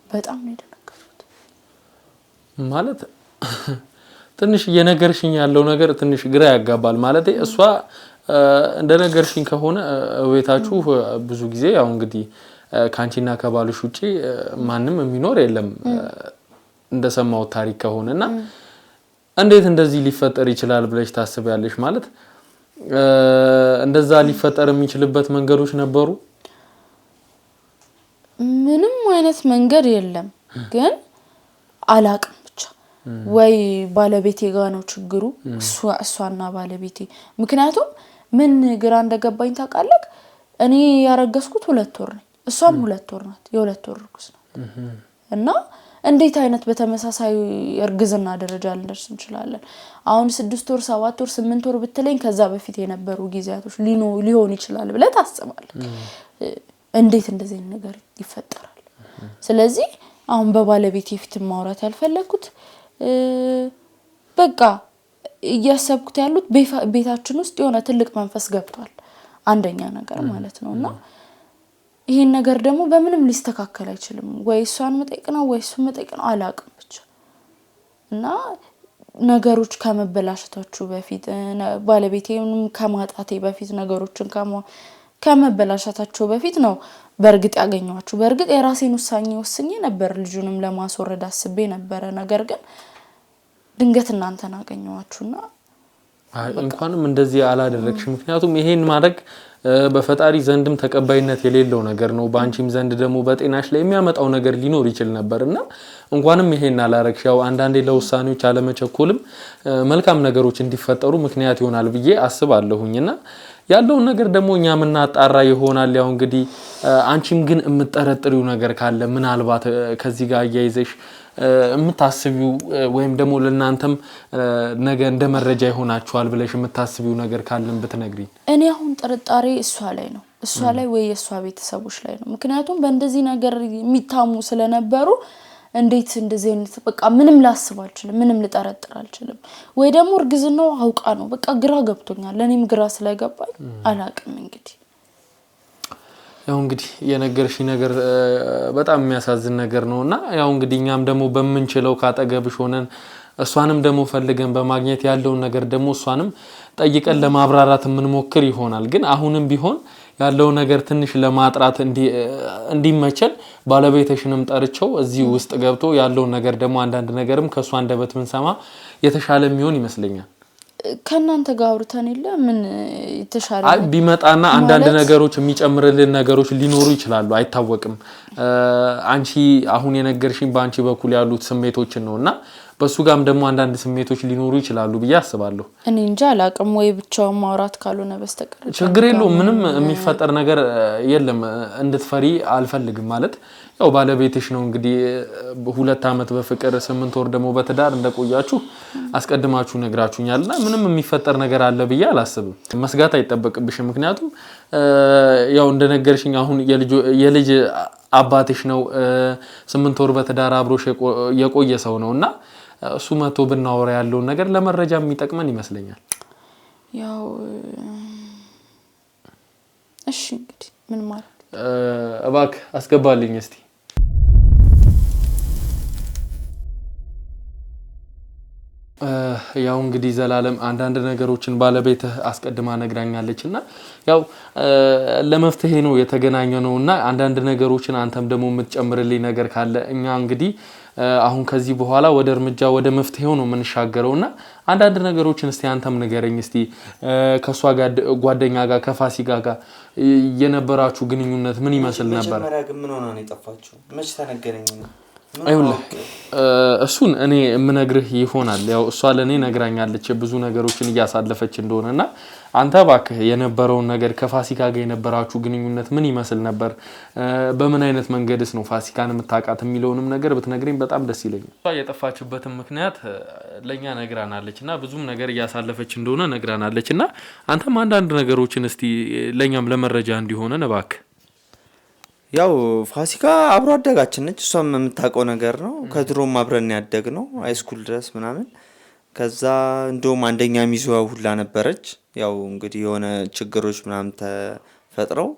በጣም ነው የደነገጥኩት ማለት ትንሽ የነገርሽኝ ያለው ነገር ትንሽ ግራ ያጋባል ማለት እሷ እንደነገርሽኝ ከሆነ ቤታችሁ ብዙ ጊዜ ያው እንግዲህ ካንቺና ከባልሽ ውጪ ማንንም የሚኖር የለም እንደሰማው ታሪክ ከሆነና እንዴት እንደዚህ ሊፈጠር ይችላል ብለሽ ታስቢያለሽ ማለት እንደዛ ሊፈጠር የሚችልበት መንገዶች ነበሩ ምንም አይነት መንገድ የለም ግን አላቅም ብቻ ወይ ባለቤቴ ጋር ነው ችግሩ እሷና ባለቤቴ ምክንያቱም ምን ግራ እንደገባኝ ታውቃለህ እኔ ያረገዝኩት 2 ወር ነኝ እሷም 2 ወር ናት የ2 ወር እርጉዝ ናት እና እንዴት አይነት በተመሳሳይ እርግዝና ደረጃ ልንደርስ እንችላለን አሁን 6 ወር 7 ወር 8 ወር ብትለኝ ከዛ በፊት የነበሩ ጊዜያቶች ሊሆን ይችላል ብለ ታስባለህ እንዴት እንደዚህ ነገር ይፈጠራል ስለዚህ አሁን በባለቤቴ ፊት ማውራት ያልፈለኩት በቃ እያሰብኩት ያሉት ቤታችን ውስጥ የሆነ ትልቅ መንፈስ ገብቷል አንደኛ ነገር ማለት ነውና ይሄን ነገር ደግሞ በምንም ሊስተካከል አይችልም ወይ እሷን መጠየቅ ነው ወይ እሱን መጠየቅ ነው አላቅም ብቻ እና ነገሮች ከመበላሸታቸው በፊት ባለቤቴንም ከማጣቴ በፊት ነገሮችን ከመበላሸታቸው በፊት ነው በርግጥ ያገኘዋችሁ በርግጥ የራሴን ውሳኔ ወስኜ ነበር ልጁንም ለማስወረድ አስቤ ነበር ነገር ግን ድንገት እናንተን አገኘዋችሁና እንኳንም እንደዚህ አላደረክሽ ምክንያቱም ይሄን ማድረግ በፈጣሪ ዘንድም ተቀባይነት የሌለው ነገር ነው ባንቺም ዘንድ ደግሞ በጤናሽ ላይ የሚያመጣው ነገር ሊኖር ይችላል ነበርና እንኳንም ይሄን አላረክሽ ያው አንዳንዴ ለውሳኔዎች አለመቸኮልም መልካም ነገሮች እንዲፈጠሩ ምክንያት ይሆናል ብዬ አስባለሁኝና ያለው ነገር ደግሞ እኛ ምናጣራ ይሆናል ያው እንግዲህ አንቺም ግን የምትጠረጥሪው ነገር ካለ ምናልባት ከዚህ ጋር ያይዘሽ የምታስቢው ወይም ደግሞ ለናንተም ነገ እንደ መረጃ ይሆናችኋል ብለሽ የምታስቢው ነገር ካለም ብትነግሪኝ እኔ አሁን ጥርጣሬ እሷ ላይ ወይ የሷ ቤተሰቦች ላይ ነው ምክንያቱም በእንደዚህ ነገር የሚታሙ ስለነበሩ እንዴት እንደዚህ አይነት በቃ ምንም ላስብ አልችልም ምንም ልጠረጥር አልችልም ወይ ደግሞ እርግዝናው አውቃ ነው በቃ ግራ ገብቶኛል ለኔም ግራ ስለገባኝ አላቅም እንግዲህ ያው እንግዲህ የነገርሽ ነገር በጣም የሚያሳዝን ነገር ነውና ያው እንግዲህ እኛም ደግሞ በመንችለው ካጠገብሽ ሆነን እሷንም ደግሞ ፈልገን በማግኘት ያለውን ነገር ደግሞ እሷንም ጠይቀን ለማብራራት የምንሞክር ይሆናል። ግን አሁንም ቢሆን ያለው ነገር ትንሽ ለማጥራት እንዲመቸል ባለቤትሽንም ጠርቸው እዚህ ውስጥ ገብቶ ያለው ነገር ደግሞ አንዳንድ ነገርም ከሷ አንደበት ምን ሰማ የተሻለ የሚሆን ይመስለኛል። ከናንተ ጋር አውርተን የለ ምን የተሻለ ቢመጣና አንዳንድ ነገሮች የሚጨምርልን ነገሮች ሊኖሩ ይችላሉ አይታወቅም። አንቺ አሁን የነገርሽኝ ባንቺ በኩል ያሉት ስሜቶችን ነውና በሱ ጋርም ደግሞ አንዳንድ ስሜቶች ሊኖሩ ይችላሉ ብዬ አስባለሁ። እኔ እንጃ አላቅም ወይ ብቻውን ማውራት ካልሆነ በስተቀር ችግር የለውም ምንም የሚፈጠር ነገር የለም። እንድትፈሪ አልፈልግም ማለት ያው ባለቤትሽ ነው እንግዲህ 2 አመት በፍቅር 8 ወር ደግሞ በትዳር እንደቆያችሁ አስቀድማችሁ ነግራችሁኛልና ምንም የሚፈጠር ነገር አለ ብዬ አላስብም። መስጋት አይጠበቅብሽም። ምክንያቱም ያው እንደነገርሽኝ አሁን የልጅ አባትሽ ነው 8 ወር በትዳር አብሮሽ የቆየ ሰው ነውና እሱ መቶ ብናወራ ያለውን ነገር ለመረጃ የሚጠቅመን ይመስለኛል። ያው እሺ እንግዲህ ምን ማለት እባክህ አስገባልኝ እስቲ። ያው እንግዲህ ዘላለም አንዳንድ ነገሮችን ባለቤትህ አስቀድማ ነግራኛለችና ያው ለመፍትሄ ነው የተገናኘነውና አንዳንድ ነገሮችን አንተም ደግሞ የምትጨምርልኝ ነገር ካለ እኛ እንግዲህ አሁን ከዚህ በኋላ ወደ እርምጃ ወደ መፍትሄው ነው የምንሻገረውና አንዳንድ ነገሮችን እስቲ አንተም ንገረኝ እስቲ። ከሷ ጋር ጓደኛ ጋር ከፋሲካ ጋር የነበራችሁ ግንኙነት ምን ይመስል ነበር? መጀመሪያ ግን ምን ሆነ ነው የጠፋችሁ? መች ተነገረኝ ነው? እሱን እኔ የምነግርህ ይሆናል። ያው እሷ ለኔ ነግራኛለች ብዙ ነገሮችን እያሳለፈች እንደሆነና አንተ እባክህ የነበረውን ነገር ከፋሲካ ጋር የነበራችሁ ግንኙነት ምን ይመስል ነበር? በምን አይነት መንገድስ ነው ፋሲካን የምታውቃት የሚለውንም ነገር ብትነግረኝ በጣም ደስ ይለኛል። እሷ የጠፋችበትን ምክንያት ለኛ ነግራናለችና ብዙም ነገር እያሳለፈች እንደሆነ ነግራናለችና አንተም አንዳንድ ነገሮችን እስቲ ለኛም ለመረጃ እንዲሆነን እባክህ። ያው ፋሲካ አብሮ አደጋችን ነች። እሷም የምታውቀው ነገር ነው። ከድሮም አብረን ያደግ ነው ሃይስኩል ድረስ ምናምን። ከዛ እንደውም አንደኛ ሚዜዋ ሁላ ነበረች። ያው እንግዲህ የሆነ ችግሮች ምናምን ተፈጥረው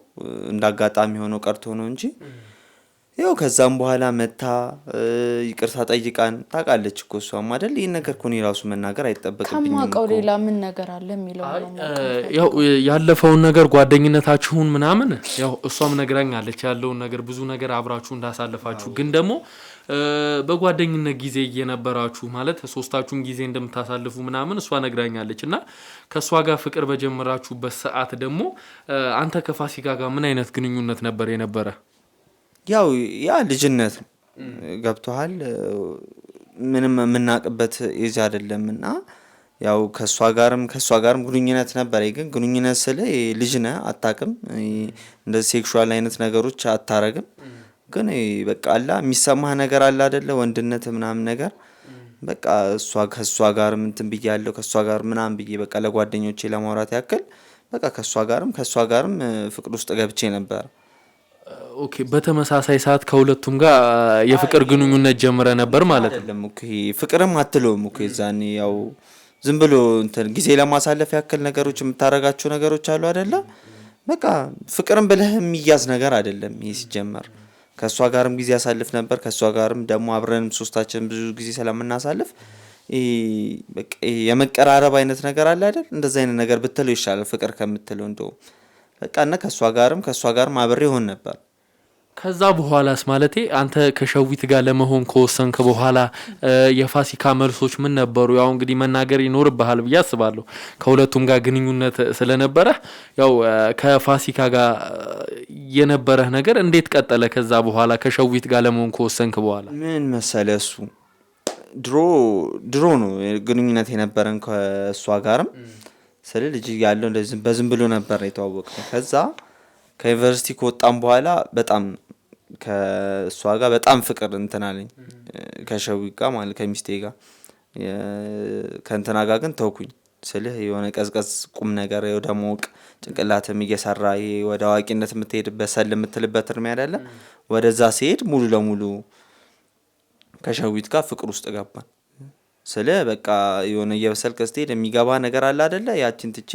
እንዳጋጣሚ ሆኖ ቀርቶ ነው እንጂ ያው ከዛም በኋላ መታ ይቅርታ ጠይቃን ታውቃለች እኮ እሷም አይደል። ይሄን ነገር እኮ እኔ ራሱ መናገር አይጠበቅብኝም። ከማውቀው ሌላ ምን ነገር አለ የሚለው ነው። ያው ያለፈውን ነገር ጓደኝነታችሁን ምናምን ያው እሷም ነግራኛለች ያለውን ነገር ብዙ ነገር አብራችሁ እንዳሳለፋችሁ ግን ደግሞ በጓደኝነት ጊዜ እየነበራችሁ ማለት ሶስታችሁም ጊዜ እንደምታሳልፉ ምናምን እሷ ነግራኛለችና ከሷ ጋር ፍቅር በጀመራችሁበት ሰዓት ደግሞ አንተ ከፋሲካ ጋር ምን አይነት ግንኙነት ነበር የነበረ? ያው ያ ልጅነት ገብቶሃል። ምንም የምናውቅበት ኤጅ አይደለምና ያው ከሷ ጋርም ግንኙነት ነበር። ግን ግንኙነት ስለ ልጅ ነህ አታውቅም። እንደ ሴክሹዋል አይነት ነገሮች አታረግም። ግን በቃ አላ የሚሰማህ ነገር አለ አይደለ? ወንድነት ምናምን ነገር በቃ ከሷ ጋርም እንትን ብያለሁ ከሷ ጋር ምናምን ብዬ በቃ ለጓደኞቼ ለማውራት ያክል በቃ ከሷ ጋርም ፍቅር ውስጥ ገብቼ ነበር። ኦኬ በተመሳሳይ ሰዓት ከሁለቱም ጋር የፍቅር ግንኙነት ጀምረ ነበር ማለት ነው? አይደለም ኦኬ ፍቅርም አትለውም ኦኬ ዛኔ ያው ዝም ብሎ እንትን ጊዜ ለማሳለፍ ያክል ነገሮች የምታረጋቸው ነገሮች አሉ አይደለ? በቃ ፍቅርም ብለህ የሚያዝ ነገር አይደለም ይሄ ሲጀመር። ከሷ ጋርም ጊዜ ያሳልፍ ነበር። ከሷ ጋርም ደግሞ አብረንም ሶስታችን ብዙ ጊዜ ስለምናሳልፍ በቃ የመቀራረብ አይነት ነገር አለ አይደል? እንደዛ አይነት ነገር ብትለው ይሻላል ፍቅር ከምትለው እንደው በቃ እና ከሷ ጋርም አብሬ ሆን ነበር። ከዛ በኋላስ ማለቴ አንተ ከሸዊት ጋር ለመሆን ከወሰንክ በኋላ የፋሲካ መልሶች ምን ነበሩ? ያው እንግዲህ መናገር ይኖርብሃል ብዬ አስባለሁ ከሁለቱም ጋር ግንኙነት ስለነበረ ያው ከፋሲካ ጋር የነበረህ ነገር እንዴት ቀጠለ? ከዛ በኋላ ከሸዊት ጋር ለመሆን ከወሰንክ በኋላ ምን መሰለ እሱ ድሮ ነው ግንኙነት የነበረን ከሷ ጋርም ስለ ልጅ ያለው እንደዚህ በዝም ብሎ ነበር የተዋወቅነው። ከዛ ከዩኒቨርሲቲ ከወጣን በኋላ በጣም ከሷ ጋር በጣም ፍቅር እንትን አለኝ ከሸዊት ጋር ማለት ከሚስቴ ጋር ከእንትና ጋር ግን ተውኩኝ ስልህ የሆነ ቀዝቀዝ ቁም ነገር ወደ ማወቅ ጭንቅላትም እየሰራ ይሄ ወደ አዋቂነት የምትሄድበት ሰል የምትልበት እርሜ አይደለ? ወደዛ ሲሄድ ሙሉ ለሙሉ ከሸዊት ጋር ፍቅር ውስጥ ገባን። ስለ በቃ የሆነ እየበሰልክ ስትሄድ የሚገባ ነገር አለ አይደለ? ያችን ትቼ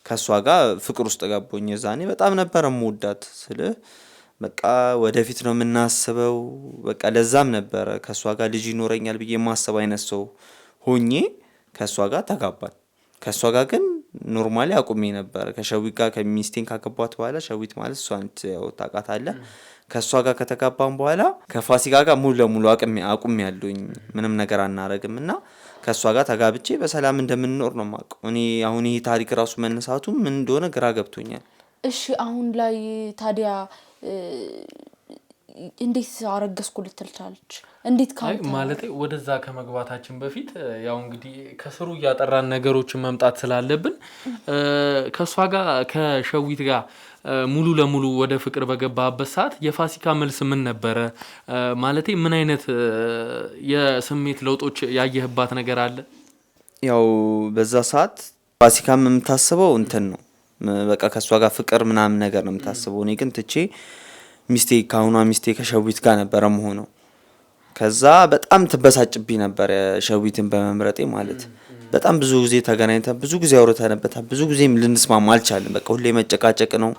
ከሷ ጋር ፍቅር ውስጥ ገባሁኝ። የዛኔ በጣም ነበር የምወዳት ስለ በቃ ወደፊት ነው የምናስበው። በቃ ለዛም ነበረ ከሷ ጋር ልጅ ይኖረኛል ብዬ የማስብ አይነት ሰው ሆኜ ከሷ ጋር ተጋባን። ከሷ ጋር ግን ኖርማሊ አቁሜ ነበር ከሸዊት ጋር ከሚስቴን ካገባኋት በኋላ ሸዊት ማለት እሷን ያው ታውቃታለህ። ከሷ ጋር ከተጋባን በኋላ ከፋሲካ ጋር ሙሉ ለሙሉ አቁሜ ያለሁኝ ምንም ነገር አናረግም እና ከሷ ጋር ተጋብቼ በሰላም እንደምንኖር ነው የማውቀው። እኔ አሁን ይሄ ታሪክ ራሱ መነሳቱ ምን እንደሆነ ግራ ገብቶኛል። እሺ አሁን ላይ ታዲያ እንዴት አረገዝኩ ልትል ቻለች? እንዴት ካንተ ማለት ወደዛ ከመግባታችን በፊት ያው እንግዲህ ከስሩ እያጠራን ነገሮችን መምጣት ስላለብን ከሷ ጋር ከሸዊት ጋር ሙሉ ለሙሉ ወደ ፍቅር በገባበት ሰዓት የፋሲካ መልስ ምን ነበረ? ማለት ምን አይነት የስሜት ለውጦች ያየህባት ነገር አለ? ያው በዛ ሰዓት ፋሲካም የምታስበው እንትን ነው በቃ ከሷ ጋር ፍቅር ምናምን ነገር ነው የምታስበው። እኔ ግን ትቼ ሚስቴ ካሁኗ ሚስቴ ከሸዊት ጋር ነበረ መሆኑ። ከዛ በጣም ትበሳጭብኝ ነበር ሸዊትን በመምረጤ ማለት በጣም ብዙ ጊዜ ተገናኝተን ብዙ ጊዜ አውርተንበታል። ብዙ ጊዜም ልንስማማ አልቻልንም። በቃ ሁሌ መጨቃጨቅ ነው።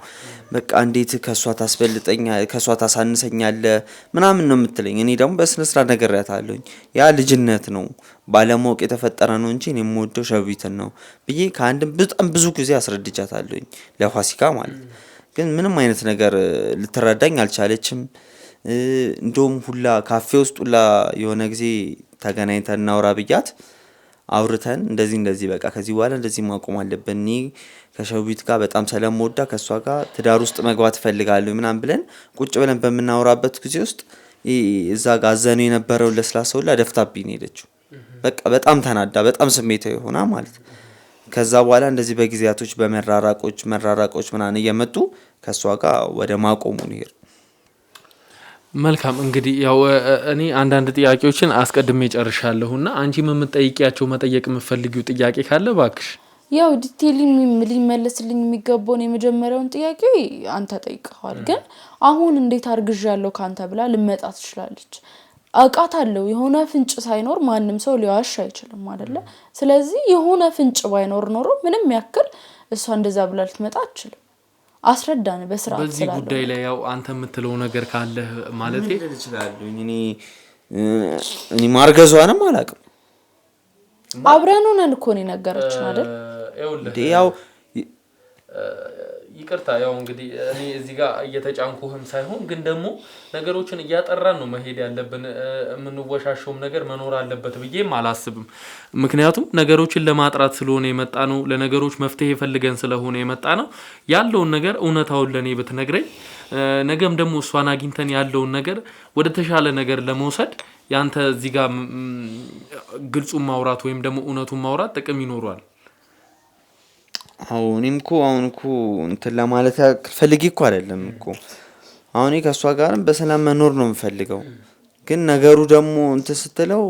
በቃ እንዴት ከሷ ታስበልጠኛለህ ከሷ ታሳንሰኛለህ ምናምን ነው የምትለኝ። እኔ ደግሞ በስነ ስርዓት ነግሬያታለሁኝ ያ ልጅነት ነው ባለማወቅ የተፈጠረ ነው እንጂ እኔ የምወደው ሸዊትን ነው ብዬ ከአንድም በጣም ብዙ ጊዜ አስረድቻታለሁኝ ለፋሲካ ማለት። ግን ምንም አይነት ነገር ልትረዳኝ አልቻለችም። እንደውም ሁላ ካፌ ውስጥ ሁላ የሆነ ጊዜ ተገናኝተን እናውራ ብያት አውርተን እንደዚህ በቃ ከዚህ በኋላ እንደዚህ ማቆም አለብን እኔ ከሸዊት ጋር በጣም ስለምወዳ ከሷ ጋር ትዳር ውስጥ መግባት እፈልጋለሁ ምናምን ብለን ቁጭ ብለን በምናወራበት ጊዜ ውስጥ እዛ ጋር አዘኑ የነበረው ለስላሳ ሁላ ደፍታብኝ ሄደችው። በቃ በጣም ተናዳ በጣም ስሜታዊ ሆና ማለት። ከዛ በኋላ እንደዚህ በጊዜያቶች በመራራቆች ምናምን እየመጡ ከሷ ጋር ወደ ማቆሙ ነው። መልካም እንግዲህ ያው እኔ አንዳንድ ጥያቄዎችን አስቀድሜ ጨርሻለሁና አንቺም የምትጠይቂያቸው መጠየቅ የምትፈልጊው ጥያቄ ካለ ባክሽ። ያው ዲቴይል ሊመለስልኝ የሚገባውን የመጀመሪያውን ጥያቄ አንተ ጠይቀዋል። ግን አሁን እንዴት አርግዣለሁ ካንተ ብላ ልመጣ ትችላለች። አውቃታለሁ የሆነ ፍንጭ ሳይኖር ማንም ሰው ሊዋሽ አይችልም አይደለ? ስለዚህ የሆነ ፍንጭ ባይኖር ኖሮ ምንም ያክል እሷ እንደዛ ብላ ልትመጣ አትችልም። አስረዳን በስርዓት በዚህ ስላለው ጉዳይ ላይ ያው አንተ የምትለው ነገር ካለ ማለት ይችላልኝ። እኔ ማርገዟንም አላውቅም። አብረን ሆነን እኮ ነው ነገረችን አይደል? ያው ይቅርታ ያው እንግዲህ እኔ እዚህ ጋር እየተጫንኩህም ሳይሆን ግን ደግሞ ነገሮችን እያጠራን ነው መሄድ ያለብን። የምንወሻሸውም ነገር መኖር አለበት ብዬም አላስብም። ምክንያቱም ነገሮችን ለማጥራት ስለሆነ የመጣ ነው። ለነገሮች መፍትሄ ፈልገን ስለሆነ የመጣ ነው። ያለውን ነገር እውነታውን ለኔ ብትነግረኝ ነገም ደግሞ እሷን አግኝተን ያለውን ነገር ወደ ተሻለ ነገር ለመውሰድ ያንተ እዚህ ጋር ግልጹን ማውራት ወይም ደግሞ እውነቱን ማውራት ጥቅም ይኖረዋል። አሁንም እኮ እንትን ለማለት ፈልጌ እኮ አይደለም እኮ አሁን ከሷ ጋርም በሰላም መኖር ነው የምፈልገው። ግን ነገሩ ደግሞ እንትን ስትለው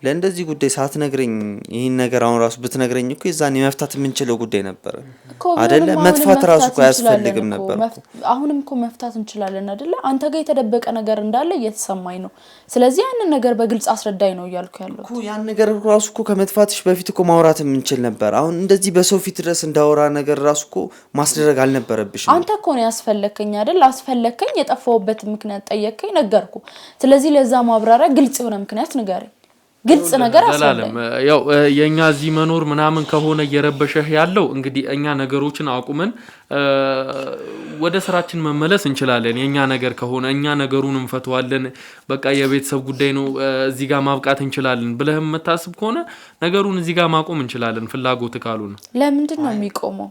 ለእንደዚህ ጉዳይ ሳትነግረኝ ይሄን ነገር አሁን ራሱ ብትነግረኝ እኮ የዛኔ መፍታት የምንችለው ጉዳይ ነበር አይደለ? መጥፋት ራሱ እኮ አያስፈልግም ነበር። አሁንም እኮ መፍታት እንችላለን አይደለ? አንተ ጋር የተደበቀ ነገር እንዳለ እየተሰማኝ ነው። ስለዚህ ያንን ነገር በግልጽ አስረዳኝ ነው እያልኩ ያለው እኮ። ያን ነገር ራሱ እኮ ከመጥፋትሽ በፊት እኮ ማውራት የምንችል ነበር። አሁን እንደዚህ በሰው ፊት ድረስ እንዳወራ ነገር ራሱ እኮ ማስደረግ አልነበረብሽም። አንተ እኮ ነው ያስፈለከኝ አይደል? አስፈለከኝ፣ የጠፋውበት ምክንያት ጠየቀኝ፣ ነገርኩ። ስለዚህ ለዛ ማብራሪያ ግልጽ የሆነ ምክንያት ንገረኝ። ግልጽ ነገር አሰለም። ያው የኛ እዚህ መኖር ምናምን ከሆነ እየረበሸህ ያለው እንግዲህ እኛ ነገሮችን አቁመን ወደ ስራችን መመለስ እንችላለን። የኛ ነገር ከሆነ እኛ ነገሩን እንፈተዋለን። በቃ የቤተሰብ ጉዳይ ነው እዚህ ጋር ማብቃት እንችላለን ብለህ የምታስብ ከሆነ ነገሩን እዚህ ጋር ማቆም እንችላለን። ፍላጎት ካሉን ለምንድን ነው የሚቆመው?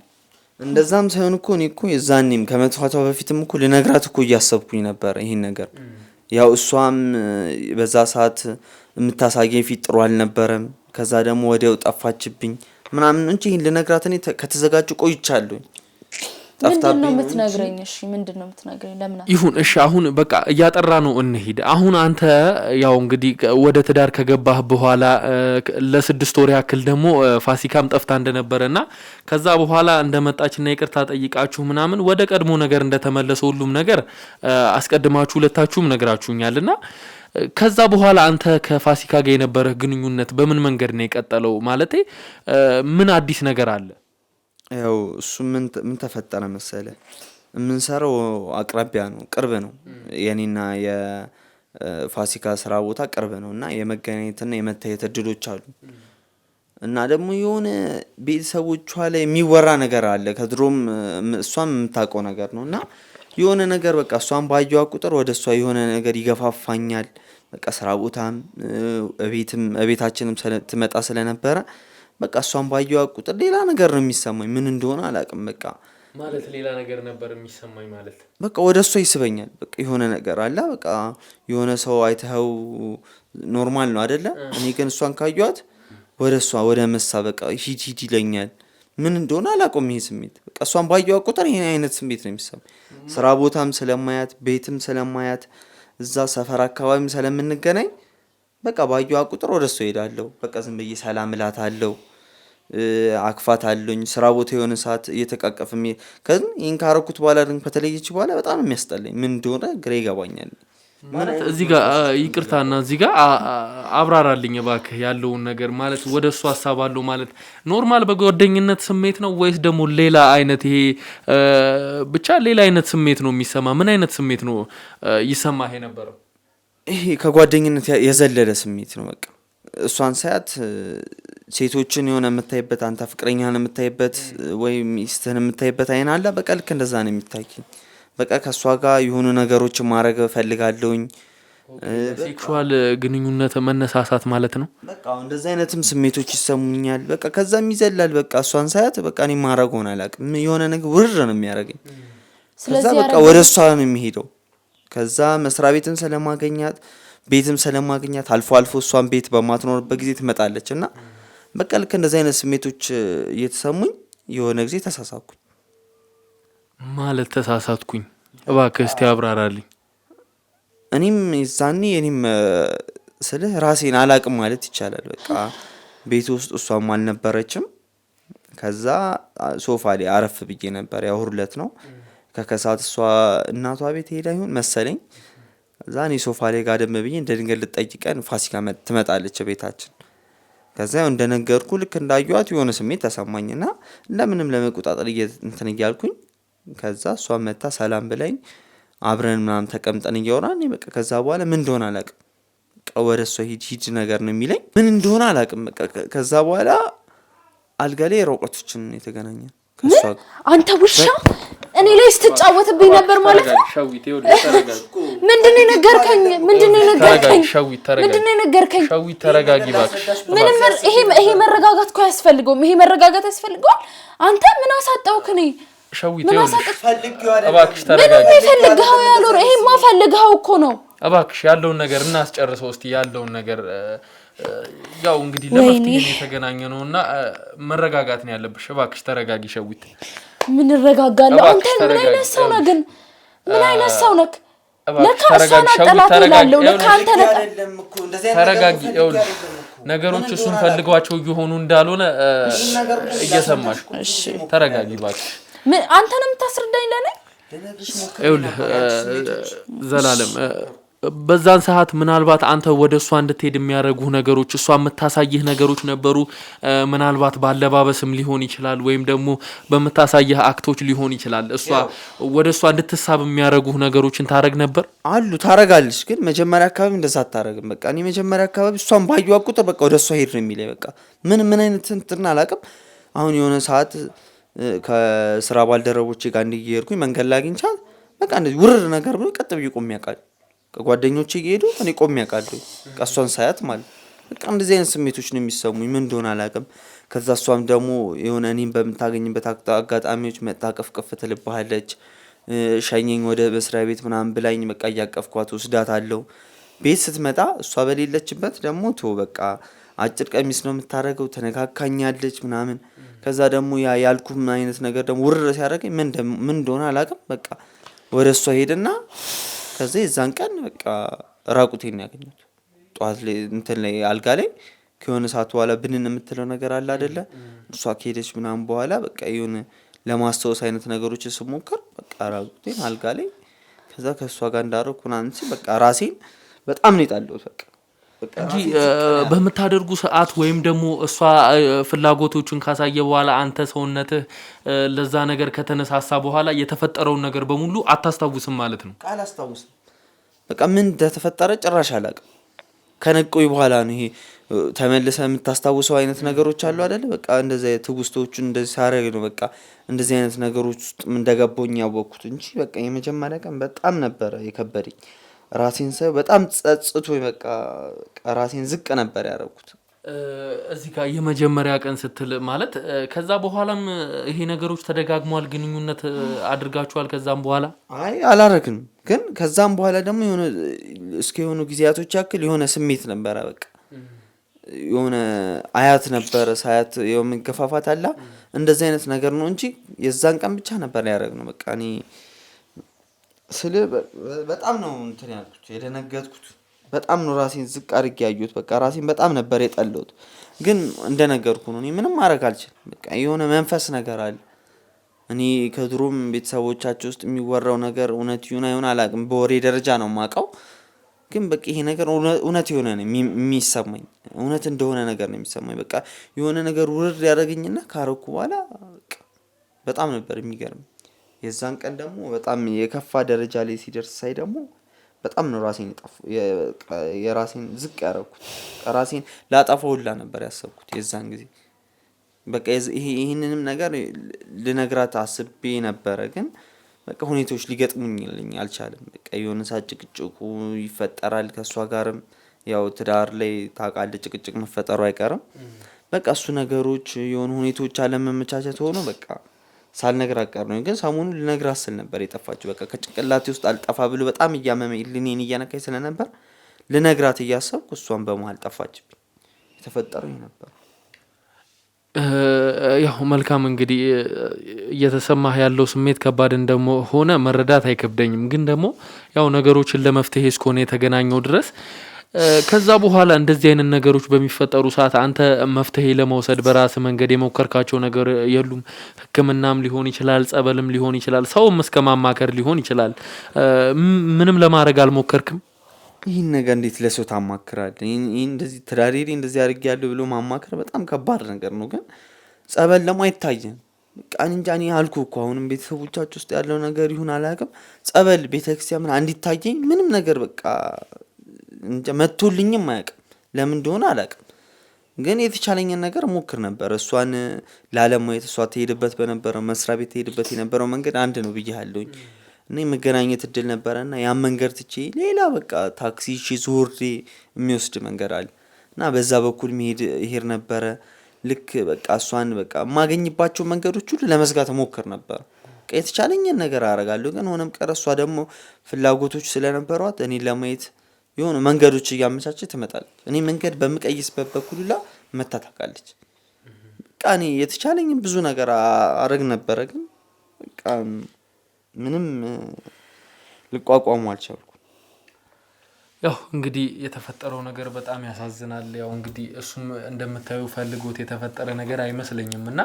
እንደዛም ሳይሆን እኮ እኔ እኮ የዛኔም ከመጥፋቷ በፊትም እኮ ልነግራት እኮ እያሰብኩኝ ነበር ይሄን ነገር። ያው እሷም በዛ ሰዓት የምታሳየኝ ፊት ጥሩ አልነበረም። ከዛ ደግሞ ወዲያው ጠፋችብኝ ምናምን እንጂ ይሄን ልነግራት እኔ ከተዘጋጁ ቆይቻለሁ። ምንድነው የምትነግረኝ? እሺ ምንድነው የምትነግረኝ? ለምን ይሁን እሺ፣ አሁን በቃ እያጠራ ነው እንሂድ። አሁን አንተ ያው እንግዲህ ወደ ትዳር ከገባህ በኋላ ለ6 ወር ያክል ደግሞ ፋሲካም ጠፍታ እንደነበረና ከዛ በኋላ እንደመጣችና ይቅርታ ጠይቃችሁ ምናምን ወደ ቀድሞ ነገር እንደተመለሰ ሁሉም ነገር አስቀድማችሁ ሁለታችሁም ነግራችሁኛልና ከዛ በኋላ አንተ ከፋሲካ ጋር የነበረህ ግንኙነት በምን መንገድ ነው የቀጠለው? ማለቴ ምን አዲስ ነገር አለ? ያው እሱ ምን ተፈጠረ መሰለ የምንሰራው አቅራቢያ ነው፣ ቅርብ ነው። የኔና የፋሲካ ስራ ቦታ ቅርብ ነው እና የመገናኘትና የመታየት እድሎች አሉ። እና ደግሞ የሆነ ቤተሰቦቿ ላይ የሚወራ ነገር አለ ከድሮም እሷም የምታውቀው ነገር ነው። እና የሆነ ነገር በቃ እሷን ባየዋ ቁጥር ወደ እሷ የሆነ ነገር ይገፋፋኛል። በቃ ስራ ቦታም እቤታችንም ትመጣ ስለነበረ በቃ እሷን ባየዋ ቁጥር ሌላ ነገር ነው የሚሰማኝ። ምን እንደሆነ አላውቅም። በቃ ማለት ሌላ ነገር ነበር የሚሰማኝ ማለት በቃ ወደ እሷ ይስበኛል። በቃ የሆነ ነገር አለ። በቃ የሆነ ሰው አይተኸው ኖርማል ነው አይደለ? እኔ ግን እሷን ካየኋት ወደ እሷ ወደ መሳ በቃ ሂድ ይለኛል። ምን እንደሆነ አላውቀውም ይሄ ስሜት። በቃ እሷን ባየዋ ቁጥር ይሄን አይነት ስሜት ነው የሚሰማኝ። ስራ ቦታም ስለማያት ቤትም ስለማያት እዛ ሰፈር አካባቢም ስለምንገናኝ በቃ ባየዋ ቁጥር ወደ እሷ ሄዳለሁ። በቃ ዝም ብዬ ሰላም እላታለሁ፣ አቅፋታለሁኝ። ስራ ቦታ የሆነ ሰዓት እየተቃቀፍን ከዚህ ይሄን ካረኩት በኋላ ግን ከተለየች በኋላ በጣም ነው የሚያስጠላኝ። ምን እንደሆነ ግራ ይገባኛል። ማለት እዚህ ጋር ይቅርታና እዚህ ጋር አብራራልኝ እባክህ ያለውን ነገር። ማለት ወደ እሱ ሀሳብ አለው ማለት ኖርማል በጓደኝነት ስሜት ነው ወይስ ደግሞ ሌላ አይነት ይሄ ብቻ ሌላ አይነት ስሜት ነው የሚሰማ? ምን አይነት ስሜት ነው ይሰማህ የነበረው? ይሄ ከጓደኝነት የዘለለ ስሜት ነው። በቃ እሷን ሳያት ሴቶችን የሆነ የምታይበት አንተ ፍቅረኛህን የምታይበት ወይም ሚስትህን የምታይበት አይን አለ። በቃ ልክ እንደዛ ነው የሚታየኝ። በቃ ከሷ ጋር የሆኑ ነገሮችን ማድረግ ፈልጋለሁኝ። ሴክሹዋል ግንኙነት መነሳሳት ማለት ነው። በቃ እንደዚህ አይነትም ስሜቶች ይሰሙኛል። በቃ ከዛም ይዘላል። በቃ እሷን ሳያት በቃ እኔ ማድረግ ሆነ አላውቅም። የሆነ ነገር ውርር ነው የሚያደርገኝ። ከዛ በቃ ወደ እሷ ነው የሚሄደው። ከዛ መስሪያ ቤትን ስለማገኛት ቤትም ስለማገኛት አልፎ አልፎ እሷን ቤት በማትኖርበት ጊዜ ትመጣለች እና በቃ ልክ እንደዚህ አይነት ስሜቶች እየተሰሙኝ የሆነ ጊዜ ተሳሳኩኝ። ማለት ተሳሳትኩኝ? እባክህ እስቲ አብራራልኝ። እኔም ስልህ ራሴን አላቅም ማለት ይቻላል። በቃ ቤት ውስጥ እሷም አልነበረችም። ከዛ ሶፋ ላይ አረፍ ብዬ ነበር። ያው ሁርለት ነው። ከከሳት እሷ እናቷ ቤት ሄዳ ይሁን መሰለኝ። ከዛ እኔ ሶፋ ላይ ጋደም ብዬ እንደ ድንገት ልጠይቀን ፋሲካ ትመጣለች ቤታችን። ከዛ ያው እንደነገርኩ ልክ እንዳየኋት የሆነ ስሜት ተሰማኝና እንደምንም ለመቆጣጠር እንትን እያልኩኝ ከዛ እሷ መታ ሰላም ብላኝ አብረን ምናምን ተቀምጠን እያወራን በቃ ከዛ በኋላ ምን እንደሆነ አላውቅም። በቃ ወደ እሷ ሂድ ነገር ነው የሚለኝ። ምን እንደሆነ አላውቅም። በቃ ከዛ በኋላ አልጋ ላይ ሮቆቶችን የተገናኘን ከሷ ጋር። አንተ ውሻ እኔ ላይ ስትጫወትብኝ ነበር ማለት ነው። ምንድነው የነገርከኝ? ሸዊት ተረጋጊ እባክሽ። ምንም ይሄ መረጋጋት እኮ ያስፈልገዋል። ይሄ መረጋጋት ያስፈልገዋል። አንተ ምን አሳጣውክ? እኔ ሸዊት እባክሽ ተረጋጊ። ምን ፈልገው ያለው? ይሄማ ፈልገው እኮ ነው። እባክሽ ያለውን ነገር እናስጨርሰው እስቲ። ያለውን ነገር ያው እንግዲህ ለመፍትሄ የተገናኘ ነውና መረጋጋት ነው ያለብሽ። እባክሽ ተረጋጊ ሸዊት። ምን ረጋጋለሁ? አንተ ምን አይነት ሰው ነህ ግን? ምን አይነት ሰው ነህ? ለካ እሷን አጠላትላለሁ። ለካ አንተ ተረጋጊ። ነገሮች እሱን ፈልጓቸው እየሆኑ እንዳልሆነ እየሰማሽ። እሺ ተረጋጊ እባክሽ። ምን አንተንም ታስረዳኝ ለኔ? ይኸውልህ ዘላለም በዛን ሰዓት ምናልባት አንተ ወደ እሷ እንድትሄድ የሚያደርጉህ ነገሮች፣ እሷ የምታሳይህ ነገሮች ነበሩ። ምናልባት ባለባበስም ሊሆን ይችላል ወይም ደግሞ በምታሳይህ አክቶች ሊሆን ይችላል። እሷ ወደ እሷ እንድትሳብ የሚያደርጉህ ነገሮችን ታረግ ነበር አሉ። ታረጋለች፣ ግን መጀመሪያ አካባቢ እንደዛ አታረግም። በቃ እኔ መጀመሪያ አካባቢ እሷን ባየዋ ቁጥር በቃ ወደ እሷ ሄድ ነው የሚለኝ። በቃ ምን አይነት እንትን አላውቅም። አሁን የሆነ ሰዓት ከስራ ባልደረቦቼ ጋር እንዲሄድኩኝ መንገድ ላይ አግኝቻት በቃ እንደዚህ ውርር ነገር ብሎ ቀጥ ብዬ ቆሜ ያውቃል። ከጓደኞቼ እየሄዱ እኔ ቆሜ ያውቃለሁ። እሷን ሳያት ማለት በቃ እንደዚህ አይነት ስሜቶች ነው የሚሰሙኝ። ምን እንደሆነ አላውቅም። ከዛ እሷም ደግሞ የሆነ እኔም በምታገኝበት አጋጣሚዎች መጣ ቅፍቅፍ ትልባለች። ሸኘኝ ወደ መስሪያ ቤት ምናምን ብላኝ በቃ እያቀፍኳት ወስዳታለሁ። ቤት ስትመጣ እሷ በሌለችበት ደግሞ በቃ አጭር ቀሚስ ነው የምታደርገው። ተነካካኛለች ምናምን። ከዛ ደግሞ ያልኩም አይነት ነገር ደግሞ ውርር ሲያደርገኝ ምን እንደሆነ አላውቅም። በቃ ወደ እሷ ሄድና ከዛ የዛን ቀን በቃ ራቁቴን ያገኘሁት ጧት ላይ እንትን ላይ አልጋ ላይ ከሆነ ሰዓት በኋላ ብንን የምትለው ነገር አለ አይደለ? እሷ ከሄደች ምናምን በኋላ በቃ የሆነ ለማስታወስ አይነት ነገሮችን ስሞክር በቃ ራቁቴን አልጋ ላይ ከዛ ከእሷ ጋር እንዳደረኩ ምናምን በቃ ራሴን በጣም ነው የጣለሁት። በቃ እንጂ በምታደርጉ ሰዓት ወይም ደግሞ እሷ ፍላጎቶችን ካሳየ በኋላ አንተ ሰውነትህ ለዛ ነገር ከተነሳሳ በኋላ የተፈጠረውን ነገር በሙሉ አታስታውስም ማለት ነው? አላስታውስም። በቃ ምን እንደተፈጠረ ጭራሽ አላውቅም። ከነቆይ በኋላ ነው ይሄ ተመልሰ የምታስታውሰው አይነት ነገሮች አሉ አይደለ? በቃ እንደዚህ ትውስቶቹን እንደዚህ ሳረግ ነው በቃ እንደዚህ አይነት ነገሮች ውስጥ እንደገባሁኝ ያወቅኩት እንጂ በቃ የመጀመሪያ ቀን በጣም ነበረ የከበደኝ። ራሴን ሳይ በጣም ጸጽቶኝ በቃ ራሴን ዝቅ ነበር ያደረኩት። እዚህ ጋር የመጀመሪያ ቀን ስትል ማለት ከዛ በኋላም ይሄ ነገሮች ተደጋግመዋል? ግንኙነት አድርጋችኋል ከዛም በኋላ? አይ አላረግንም፣ ግን ከዛም በኋላ ደግሞ የሆነ እስከ የሆኑ ጊዜያቶች ያክል የሆነ ስሜት ነበረ። በቃ የሆነ አያት ነበረ ሳያት የመገፋፋት አላ እንደዚህ አይነት ነገር ነው እንጂ የዛን ቀን ብቻ ነበር ያደረግነው። በቃ እኔ በጣም ነው እንትን ያልኩት የደነገጥኩት። በጣም ነው ራሴን ዝቅ አድርጌ ያየሁት። በቃ ራሴን በጣም ነበር የጠላሁት። ግን እንደነገርኩ ነው እኔ ምንም ማድረግ አልችልም። በቃ የሆነ መንፈስ ነገር አለ። እኔ ከድሮም ቤተሰቦቻቸው ውስጥ የሚወራው ነገር እውነት ይሁን አይሁን አላውቅም። በወሬ ደረጃ ነው የማውቀው። ግን በቃ ይሄ ነገር እውነት የሆነ ነው የሚሰማኝ። እውነት እንደሆነ ነገር ነው የሚሰማኝ። በቃ የሆነ ነገር ውርድ ያደረገኝና ካረኩ በኋላ በጣም ነበር የሚገርም። የዛን ቀን ደግሞ በጣም የከፋ ደረጃ ላይ ሲደርስ ሳይ ደግሞ በጣም ነው ራሴን የራሴን ዝቅ ያደረኩት። ራሴን ላጠፋው ሁላ ነበር ያሰብኩት የዛን ጊዜ። በቃ ይሄንንም ነገር ልነግራት አስቤ ነበረ፣ ግን በቃ ሁኔታዎች ሊገጥሙኝ አልቻለም። በቃ የሆነ ሰዓት ጭቅጭቁ ይፈጠራል ከሷ ጋርም። ያው ትዳር ላይ ታውቃለህ ጭቅጭቅ መፈጠሩ አይቀርም። በቃ እሱ ነገሮች የሆኑ ሁኔታዎች አለመመቻቸት ሆኖ በቃ ሳልነግራት ቀር ነው። ግን ሰሞኑን ልነግራት ስል ነበር የጠፋችው። በቃ ከጭንቅላቴ ውስጥ አልጠፋ ብሎ በጣም እያመመኝ እኔን እያነካኝ ስለነበር ልነግራት እያሰብኩ እሷን በመሀል ጠፋችብኝ። የተፈጠረው ይሄ ነበር። ያው መልካም እንግዲህ እየተሰማህ ያለው ስሜት ከባድ እንደሆነ መረዳት አይከብደኝም። ግን ደግሞ ያው ነገሮችን ለመፍትሄ እስከሆነ የተገናኘው ድረስ ከዛ በኋላ እንደዚህ አይነት ነገሮች በሚፈጠሩ ሰዓት አንተ መፍትሄ ለመውሰድ በራስ መንገድ የሞከርካቸው ነገር የሉም? ሕክምናም ሊሆን ይችላል፣ ጸበልም ሊሆን ይችላል፣ ሰውም እስከ ማማከር ሊሆን ይችላል። ምንም ለማድረግ አልሞከርክም? ይህን ነገር እንዴት ለሰው ታማክራለህ? ይህን እንደዚህ ትዳሬ እንደዚህ አድርጌያለሁ ብሎ ማማከር በጣም ከባድ ነገር ነው። ግን ጸበል ደግሞ አይታየም። በቃ እንጃ እኔ አልኩህ እኮ አሁንም ቤተሰቦቻችሁ ውስጥ ያለው ነገር ይሁን አላውቅም። ጸበል ቤተክርስቲያን እንዲታየኝ ምንም ነገር በቃ እንጃ መጥቶልኝም አያውቅም። ለምን እንደሆነ አላውቅም። ግን የተቻለኝን ነገር ሞክር ነበር። እሷን ላለማየት እሷ ትሄድበት በነበረው መስሪያ ቤት ትሄድበት የነበረው መንገድ አንድ ነው ብዬሃለሁኝ። እና የመገናኘት እድል ነበረና ያን መንገድ ትቼ ሌላ በቃ ታክሲ ዞሬ የሚወስድ መንገድ አለ እና በዛ በኩል ይሄድ ነበረ። ልክ በቃ እሷን በቃ የማገኝባቸው መንገዶች ሁሉ ለመዝጋት ሞክር ነበር። በቃ የተቻለኝን ነገር አደርጋለሁ። ግን ሆነም ቀረ እሷ ደግሞ ፍላጎቶች ስለነበሯት እኔ ለማየት የሆነ መንገዶች እያመቻቸች ትመጣለች። እኔ መንገድ በምቀይስበት በኩል ሁላ መታ ታውቃለች። በቃ እኔ የተቻለኝን ብዙ ነገር አረግ ነበረ። ግን በቃ ምንም ልቋቋሙ አልቻልኩም። ያው እንግዲህ የተፈጠረው ነገር በጣም ያሳዝናል። ያው እንግዲህ እሱም እንደምታዩ ፈልጎት የተፈጠረ ነገር አይመስለኝም እና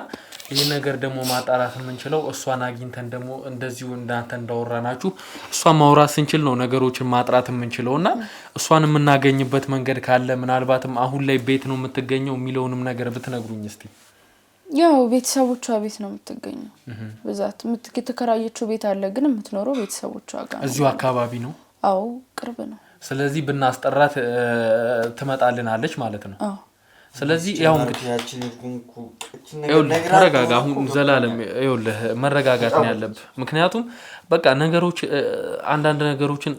ይህ ነገር ደግሞ ማጣራት የምንችለው እሷን አግኝተን ደግሞ እንደዚሁ እናንተ እንዳወራናችሁ እሷን ማውራት ስንችል ነው ነገሮችን ማጥራት የምንችለው እና እሷን የምናገኝበት መንገድ ካለ ምናልባትም አሁን ላይ ቤት ነው የምትገኘው የሚለውንም ነገር ብትነግሩኝ እስቲ። ያው ቤተሰቦቿ ቤት ነው የምትገኘው። በዛት የተከራየችው ቤት አለ፣ ግን የምትኖረው ቤተሰቦቿ ጋር እዚሁ አካባቢ ነው። አዎ ቅርብ ነው። ስለዚህ ብናስጠራት ትመጣልናለች ማለት ነው። ስለዚህ ያው እንግዲህ ተረጋጋ። አሁን ዘላለም ይኸውልህ መረጋጋት ነው ያለብህ። ምክንያቱም በቃ ነገሮች አንዳንድ ነገሮችን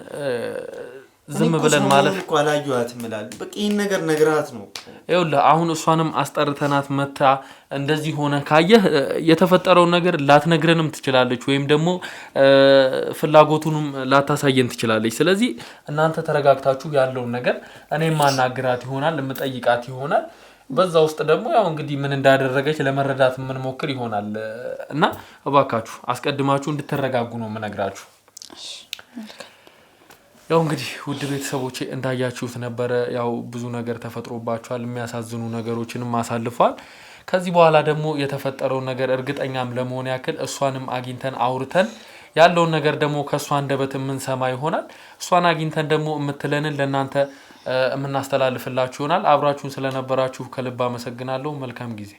ዝም ብለን ማለት እኮ አላየኋትም እላለሁ። በቃ ይሄን ነገር ነግራት ነው። ይኸውልህ አሁን እሷንም አስጠርተናት መታ እንደዚህ ሆነ ካየህ የተፈጠረውን ነገር ላትነግረንም ትችላለች፣ ወይም ደግሞ ፍላጎቱንም ላታሳየን ትችላለች። ስለዚህ እናንተ ተረጋግታችሁ ያለውን ነገር እኔም ማናግራት ይሆናል፣ የምጠይቃት ይሆናል። በዛ ውስጥ ደግሞ ያው እንግዲህ ምን እንዳደረገች ለመረዳት የምንሞክር ይሆናል እና እባካችሁ አስቀድማችሁ እንድትረጋጉ ነው የምነግራችሁ። ያው እንግዲህ ውድ ቤተሰቦቼ እንዳያችሁት ነበረ። ያው ብዙ ነገር ተፈጥሮባቸዋል። የሚያሳዝኑ ነገሮችንም አሳልፏል። ከዚህ በኋላ ደግሞ የተፈጠረው ነገር እርግጠኛም ለመሆን ያክል እሷንም አግኝተን አውርተን ያለውን ነገር ደግሞ ከእሷ አንደበት የምንሰማ ይሆናል። እሷን አግኝተን ደግሞ የምትለንን ለእናንተ የምናስተላልፍላችሁ ይሆናል። አብራችሁን ስለነበራችሁ ከልብ አመሰግናለሁ። መልካም ጊዜ